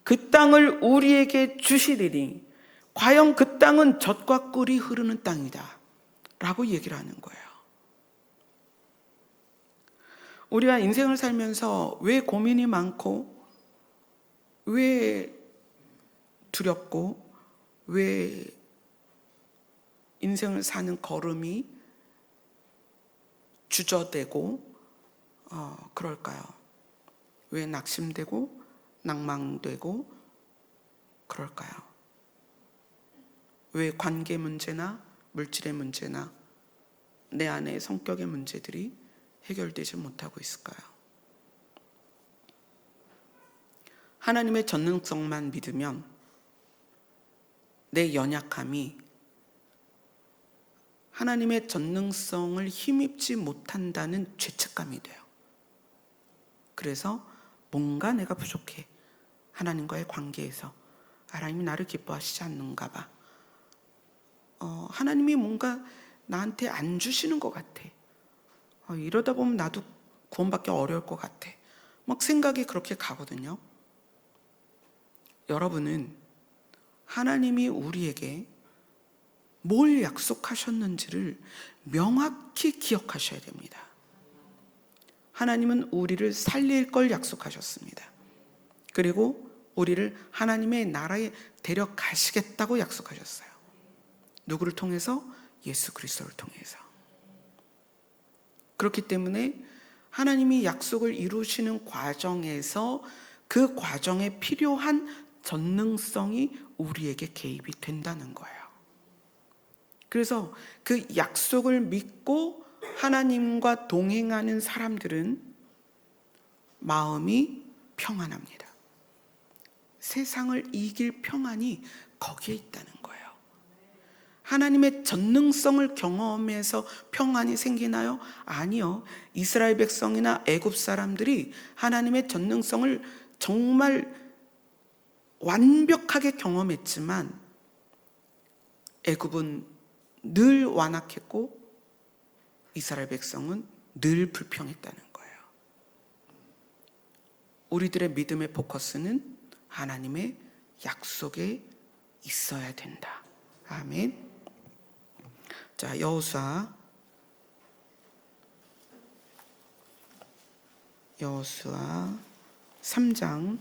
그 땅을 우리에게 주시리니 과연 그 땅은 젖과 꿀이 흐르는 땅이다 라고 얘기를 하는 거예요. 우리가 인생을 살면서 왜 고민이 많고 왜 두렵고 왜 인생을 사는 걸음이 주저되고 그럴까요? 왜 낙심되고 낭망되고 그럴까요? 왜 관계 문제나 물질의 문제나 내 안의 성격의 문제들이 해결되지 못하고 있을까요? 하나님의 전능성만 믿으면 내 연약함이 하나님의 전능성을 힘입지 못한다는 죄책감이 돼요. 그래서 뭔가 내가 부족해. 하나님과의 관계에서 하나님이 나를 기뻐하시지 않는가 봐. 하나님이 뭔가 나한테 안 주시는 것 같아. 이러다 보면 나도 구원받기 어려울 것 같아. 막 생각이 그렇게 가거든요. 여러분은 하나님이 우리에게 뭘 약속하셨는지를 명확히 기억하셔야 됩니다. 하나님은 우리를 살릴 걸 약속하셨습니다. 그리고 우리를 하나님의 나라에 데려가시겠다고 약속하셨어요. 누구를 통해서? 예수 그리스도를 통해서. 그렇기 때문에 하나님이 약속을 이루시는 과정에서 그 과정에 필요한 전능성이 우리에게 개입이 된다는 거예요. 그래서 그 약속을 믿고 하나님과 동행하는 사람들은 마음이 평안합니다. 세상을 이길 평안이 거기에 있다는 거예요. 하나님의 전능성을 경험해서 평안이 생기나요? 아니요. 이스라엘 백성이나 애굽 사람들이 하나님의 전능성을 정말 완벽하게 경험했지만 애굽은 늘 완악했고 이스라엘 백성은 늘 불평했다는 거예요. 우리들의 믿음의 포커스는 하나님의 약속에 있어야 된다. 아멘. 자, 여호수아 3장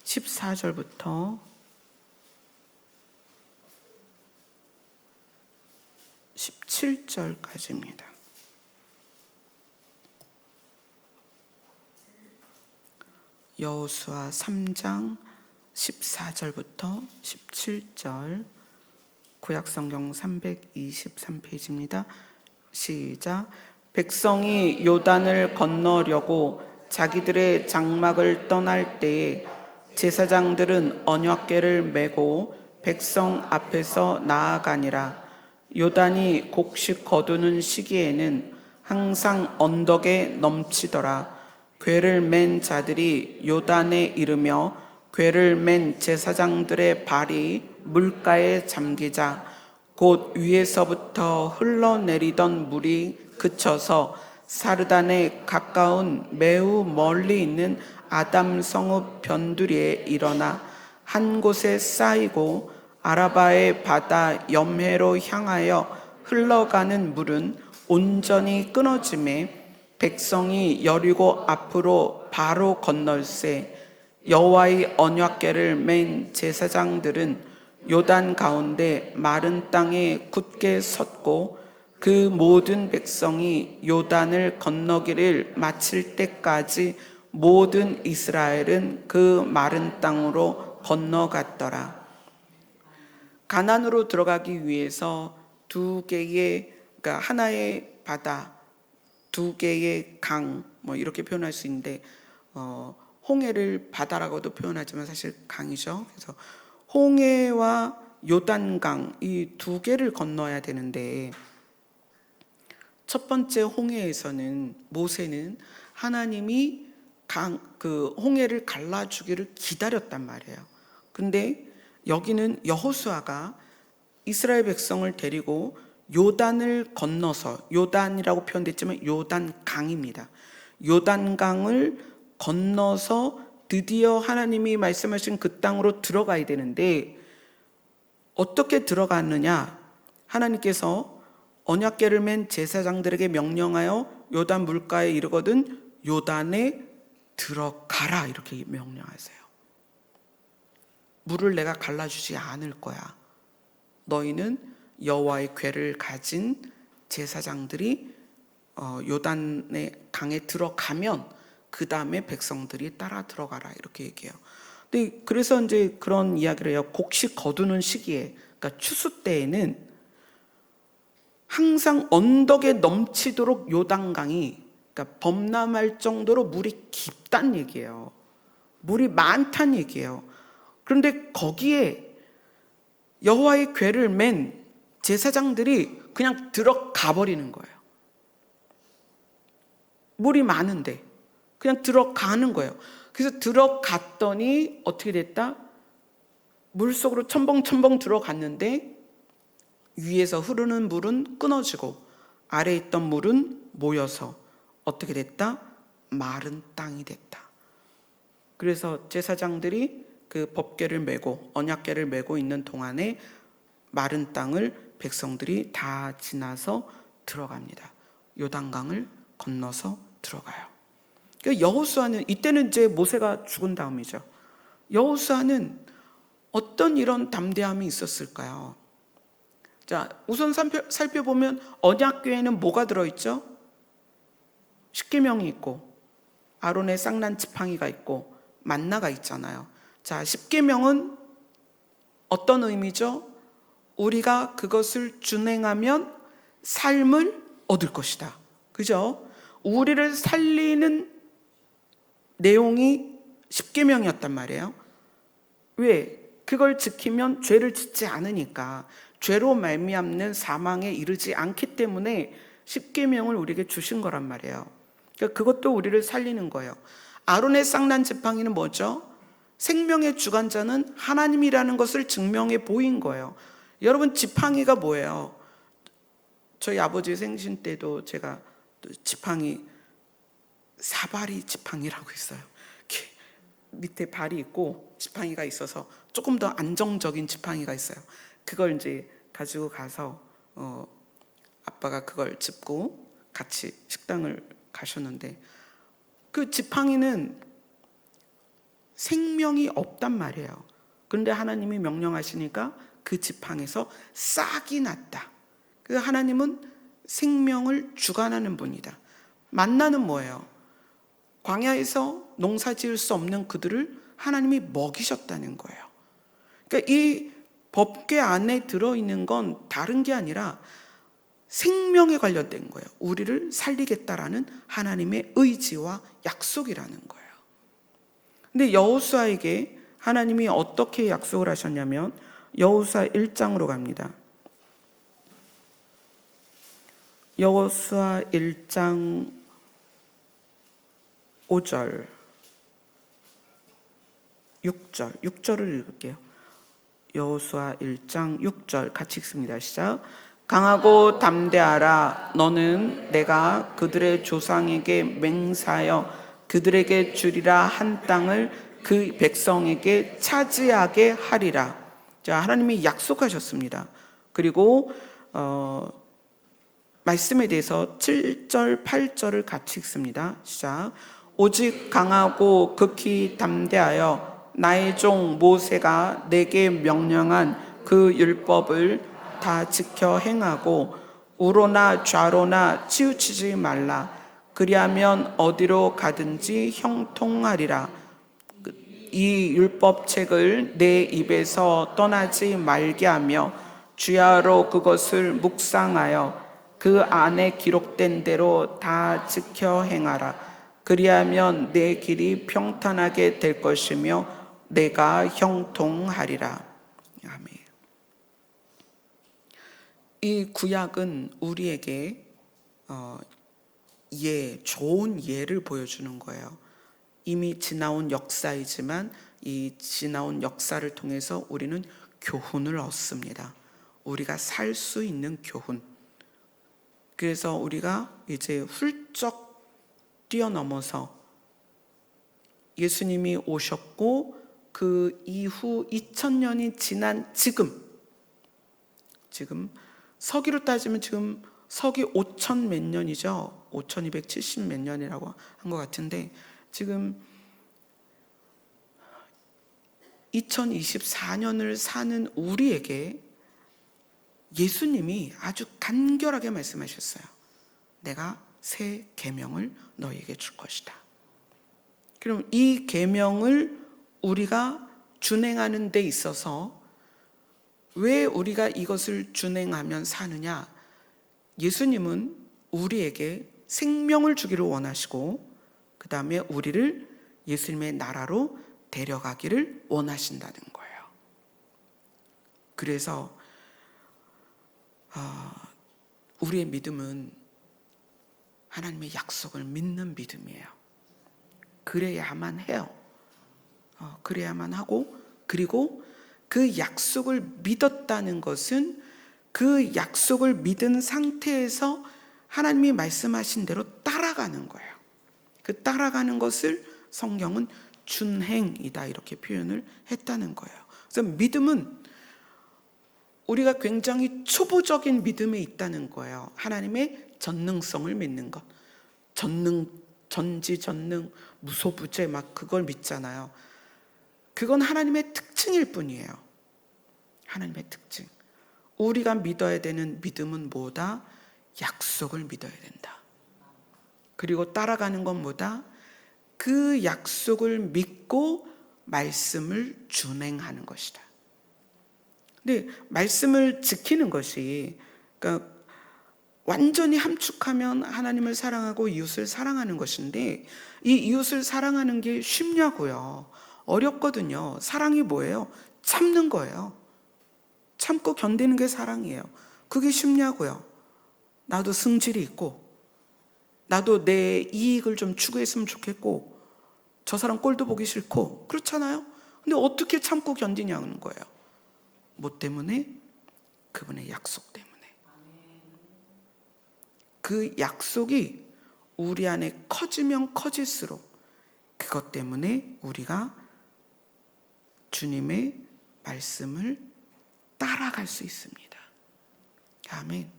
14절부터 17절까지입니다. 여호수아 3장 14절부터 17절, 구약성경 323페이지입니다. 시작. 백성이 요단을 건너려고 자기들의 장막을 떠날 때에 제사장들은 언약궤를 메고 백성 앞에서 나아가니라. 요단이 곡식 거두는 시기에는 항상 언덕에 넘치더라. 궤를 맨 자들이 요단에 이르며 궤를 맨 제사장들의 발이 물가에 잠기자 곧 위에서부터 흘러내리던 물이 그쳐서 사르단에 가까운 매우 멀리 있는 아담 성읍 변두리에 일어나 한 곳에 쌓이고 아라바의 바다 염해로 향하여 흘러가는 물은 온전히 끊어짐에 백성이 여리고 앞으로 바로 건널세. 여호와의 언약궤를 맨 제사장들은 요단 가운데 마른 땅에 굳게 섰고 그 모든 백성이 요단을 건너기를 마칠 때까지 모든 이스라엘은 그 마른 땅으로 건너갔더라. 가나안으로 들어가기 위해서 그러니까 하나의 바다, 두 개의 강, 뭐 이렇게 표현할 수 있는데 홍해를 바다라고도 표현하지만 사실 강이죠. 그래서 홍해와 요단강 이 두 개를 건너야 되는데 첫 번째 홍해에서는 모세는 하나님이 그 홍해를 갈라주기를 기다렸단 말이에요. 근데 여기는 여호수아가 이스라엘 백성을 데리고 요단을 건너서, 요단이라고 표현됐지만 요단강입니다. 요단강을 건너서 드디어 하나님이 말씀하신 그 땅으로 들어가야 되는데 어떻게 들어갔느냐? 하나님께서 언약궤를 맨 제사장들에게 명령하여 요단 물가에 이르거든 요단에 들어가라 이렇게 명령하세요. 물을 내가 갈라주지 않을 거야. 너희는 여호와의 궤를 가진 제사장들이 요단의 강에 들어가면 그 다음에 백성들이 따라 들어가라 이렇게 얘기해요. 근데 그래서 이제 그런 이야기를 해요. 곡식 거두는 시기에, 그러니까 추수 때에는 항상 언덕에 넘치도록 요단강이, 그러니까 범람할 정도로 물이 깊다는 얘기예요. 물이 많다는 얘기예요. 그런데 거기에 여호와의 궤를 맨 제사장들이 그냥 들어가 버리는 거예요. 물이 많은데 그냥 들어가는 거예요. 그래서 들어갔더니 어떻게 됐다? 물속으로 첨벙첨벙 들어갔는데 위에서 흐르는 물은 끊어지고 아래에 있던 물은 모여서 어떻게 됐다? 마른 땅이 됐다. 그래서 제사장들이 그 법궤를 메고 언약궤를 메고 있는 동안에 마른 땅을 백성들이 다 지나서 들어갑니다. 요단강을 건너서 들어가요. 그러니까 여호수아는 이때는 이제 모세가 죽은 다음이죠. 여호수아는 어떤 이런 담대함이 있었을까요? 자, 우선 살펴보면 언약궤에는 뭐가 들어있죠? 십계명이 있고 아론의 쌍난 지팡이가 있고 만나가 있잖아요. 자, 십계명은 어떤 의미죠? 우리가 그것을 준행하면 삶을 얻을 것이다. 그죠? 우리를 살리는 내용이 십계명이었단 말이에요. 왜? 그걸 지키면 죄를 짓지 않으니까, 죄로 말미암는 사망에 이르지 않기 때문에 십계명을 우리에게 주신 거란 말이에요. 그러니까 그것도 우리를 살리는 거예요. 아론의 쌍난 지팡이는 뭐죠? 생명의 주관자는 하나님이라는 것을 증명해 보인 거예요. 여러분, 지팡이가 뭐예요? 저희 아버지 생신 때도 제가 지팡이, 사발이 지팡이라고 있어요. 이렇게 밑에 발이 있고 지팡이가 있어서 조금 더 안정적인 지팡이가 있어요. 그걸 이제 가지고 가서 아빠가 그걸 짚고 같이 식당을 가셨는데, 그 지팡이는 생명이 없단 말이에요. 그런데 하나님이 명령하시니까 그 지팡이에서 싹이 났다. 그 하나님은 생명을 주관하는 분이다. 만나는 뭐예요? 광야에서 농사 지을 수 없는 그들을 하나님이 먹이셨다는 거예요. 그러니까 이 법궤 안에 들어있는 건 다른 게 아니라 생명에 관련된 거예요. 우리를 살리겠다라는 하나님의 의지와 약속이라는 거예요. 근데 여호수아에게 하나님이 어떻게 약속을 하셨냐면, 여호수아 1장으로 갑니다. 여호수아 1장 5절 6절을 읽을게요. 여호수아 1장 6절 같이 읽습니다. 시작. 강하고 담대하라. 너는 내가 그들의 조상에게 맹세하여 그들에게 주리라 한 땅을 그 백성에게 차지하게 하리라. 자, 하나님이 약속하셨습니다. 그리고 말씀에 대해서 7절 8절을 같이 읽습니다. 시작. 오직 강하고 극히 담대하여 나의 종 모세가 내게 명령한 그 율법을 다 지켜 행하고 우로나 좌로나 치우치지 말라. 그리하면 어디로 가든지 형통하리라. 이 율법책을 내 입에서 떠나지 말게 하며 주야로 그것을 묵상하여 그 안에 기록된 대로 다 지켜 행하라. 그리하면 내 길이 평탄하게 될 것이며 내가 형통하리라. 아멘. 이 구약은 우리에게 좋은 예를 보여주는 거예요. 이미 지나온 역사이지만 이 지나온 역사를 통해서 우리는 교훈을 얻습니다. 우리가 살 수 있는 교훈. 그래서 우리가 이제 훌쩍 뛰어넘어서 예수님이 오셨고 그 이후 2000년이 지난 지금 서기로 따지면 지금 서기 5000 몇 년이죠. 5270 몇 년이라고 한 것 같은데, 지금 2024년을 사는 우리에게 예수님이 아주 간결하게 말씀하셨어요. 내가 새 계명을 너희에게 줄 것이다. 그럼 이 계명을 우리가 준행하는 데 있어서 왜 우리가 이것을 준행하면 사느냐? 예수님은 우리에게 생명을 주기를 원하시고 그 다음에 우리를 예수님의 나라로 데려가기를 원하신다는 거예요. 그래서 우리의 믿음은 하나님의 약속을 믿는 믿음이에요. 그래야만 해요. 그래야만 하고, 그리고 그 약속을 믿었다는 것은 그 약속을 믿은 상태에서 하나님이 말씀하신 대로 따라가는 거예요. 그 따라가는 것을 성경은 준행이다 이렇게 표현을 했다는 거예요. 그래서 믿음은 우리가 굉장히 초보적인 믿음에 있다는 거예요. 하나님의 전능성을 믿는 것. 전지전능, 무소부재 막 그걸 믿잖아요. 그건 하나님의 특징일 뿐이에요. 하나님의 특징. 우리가 믿어야 되는 믿음은 뭐다? 약속을 믿어야 된다. 그리고 따라가는 건 뭐다? 그 약속을 믿고 말씀을 준행하는 것이다. 근데 말씀을 지키는 것이, 그러니까 완전히 함축하면 하나님을 사랑하고 이웃을 사랑하는 것인데, 이 이웃을 사랑하는 게 쉽냐고요? 어렵거든요. 사랑이 뭐예요? 참는 거예요. 참고 견디는 게 사랑이에요. 그게 쉽냐고요? 나도 승질이 있고, 나도 내 이익을 좀 추구했으면 좋겠고, 저 사람 꼴도 보기 싫고, 그렇잖아요? 근데 어떻게 참고 견디냐는 거예요. 뭐 때문에? 그분의 약속 때문에. 그 약속이 우리 안에 커지면 커질수록 그것 때문에 우리가 주님의 말씀을 따라갈 수 있습니다. 아멘.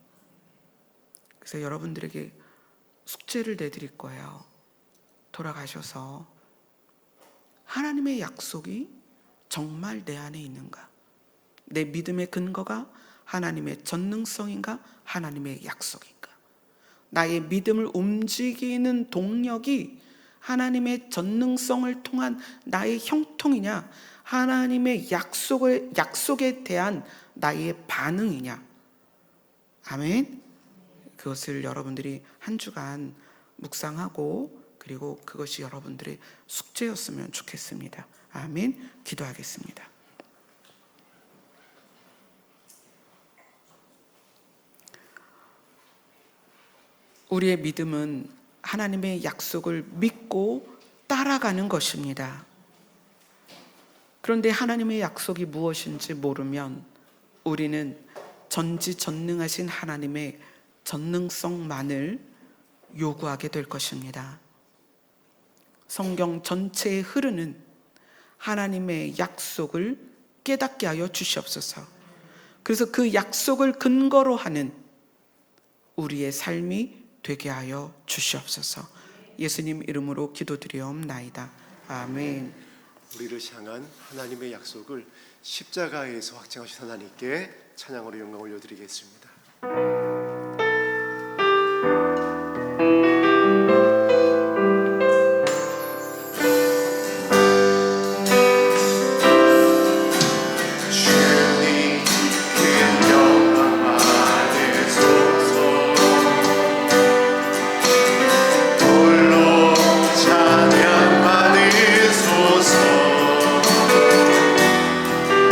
그래서 여러분들에게 숙제를 내드릴 거예요. 돌아가셔서 하나님의 약속이 정말 내 안에 있는가? 내 믿음의 근거가 하나님의 전능성인가? 하나님의 약속인가? 나의 믿음을 움직이는 동력이 하나님의 전능성을 통한 나의 형통이냐? 하나님의 약속에 대한 나의 반응이냐? 아멘. 그것을 여러분들이 한 주간 묵상하고, 그리고 그것이 여러분들의 숙제였으면 좋겠습니다. 아멘. 기도하겠습니다. 우리의 믿음은 하나님의 약속을 믿고 따라가는 것입니다. 그런데 하나님의 약속이 무엇인지 모르면 우리는 전지전능하신 하나님의 전능성만을 요구하게 될 것입니다. 성경 전체에 흐르는 하나님의 약속을 깨닫게 하여 주시옵소서. 그래서 그 약속을 근거로 하는 우리의 삶이 되게 하여 주시옵소서. 예수님 이름으로 기도드리옵나이다. 아멘. 우리를 향한 하나님의 약속을 십자가에서 확증하신 하나님께 찬양으로 영광 올려드리겠습니다.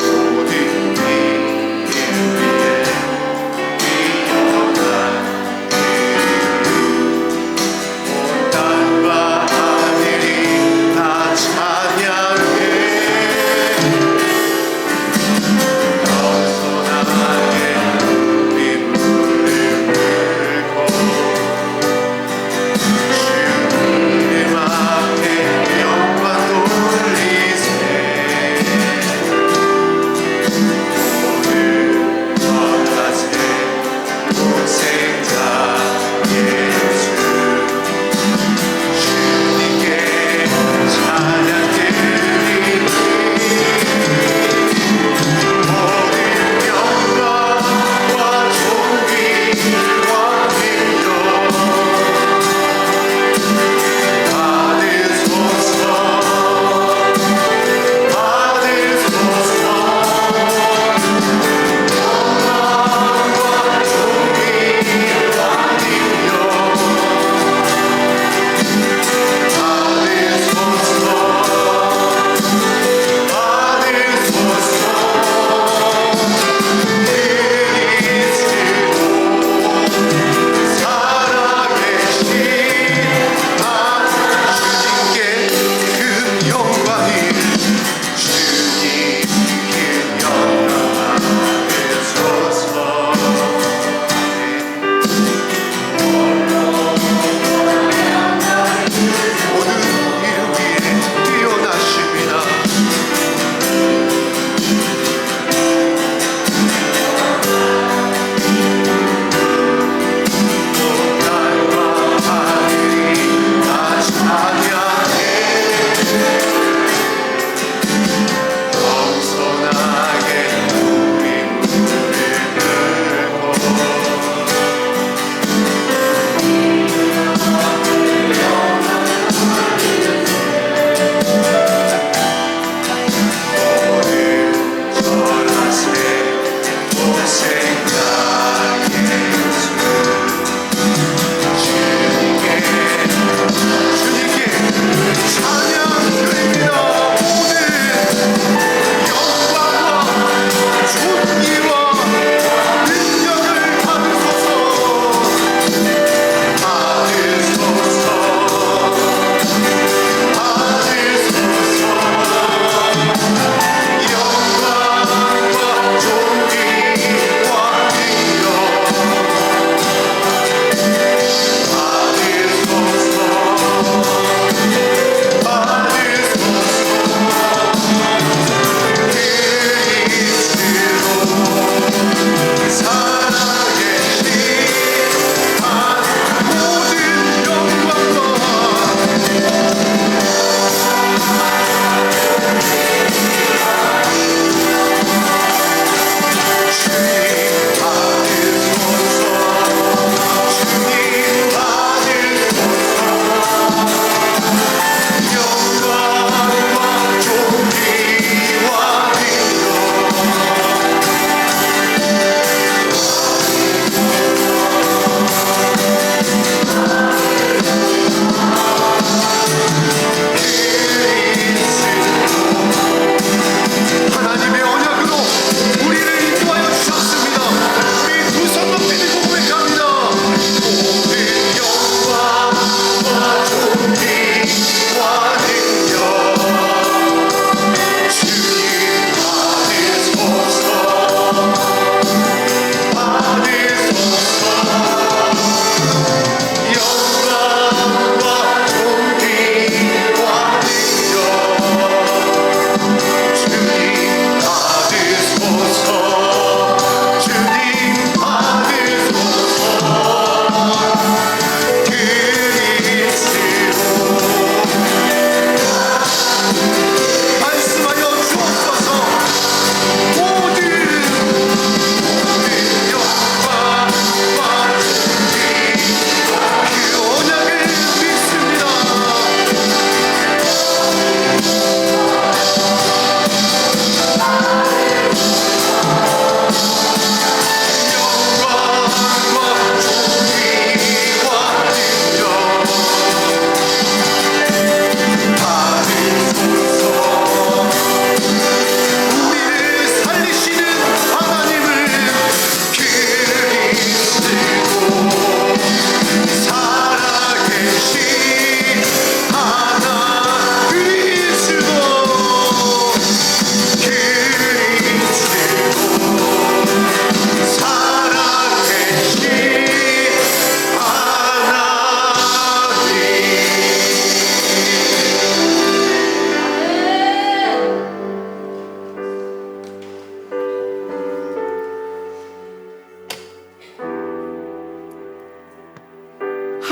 모든 일 위에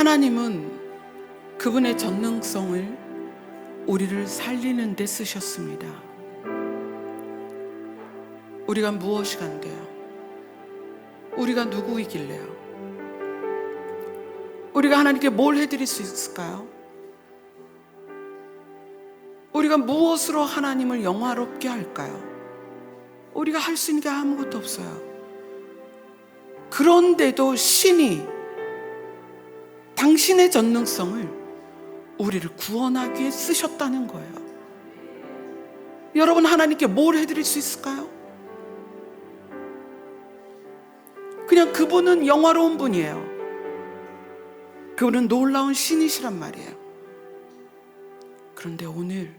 하나님은 그분의 전능성을 우리를 살리는 데 쓰셨습니다. 우리가 무엇이 간대요? 우리가 누구이길래요? 우리가 하나님께 뭘 해드릴 수 있을까요? 우리가 무엇으로 하나님을 영화롭게 할까요? 우리가 할 수 있는 게 아무것도 없어요. 그런데도 신이 당신의 전능성을 우리를 구원하기 위해 쓰셨다는 거예요. 여러분, 하나님께 뭘 해드릴 수 있을까요? 그냥 그분은 영화로운 분이에요. 그분은 놀라운 신이시란 말이에요. 그런데 오늘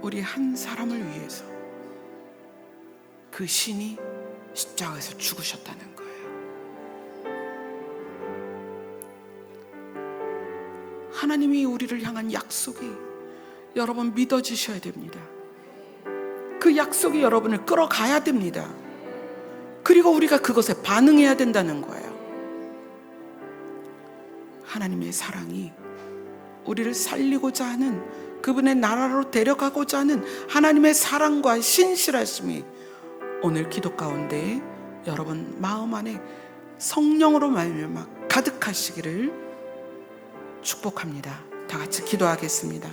우리 한 사람을 위해서 그 신이 십자가에서 죽으셨다는 거예요. 하나님이 우리를 향한 약속이 여러분 믿어지셔야 됩니다. 그 약속이 여러분을 끌어가야 됩니다. 그리고 우리가 그것에 반응해야 된다는 거예요. 하나님의 사랑이 우리를 살리고자 하는, 그분의 나라로 데려가고자 하는 하나님의 사랑과 신실하심이 오늘 기도 가운데 여러분 마음 안에 성령으로 말미암아 가득하시기를 축복합니다. 다 같이 기도하겠습니다.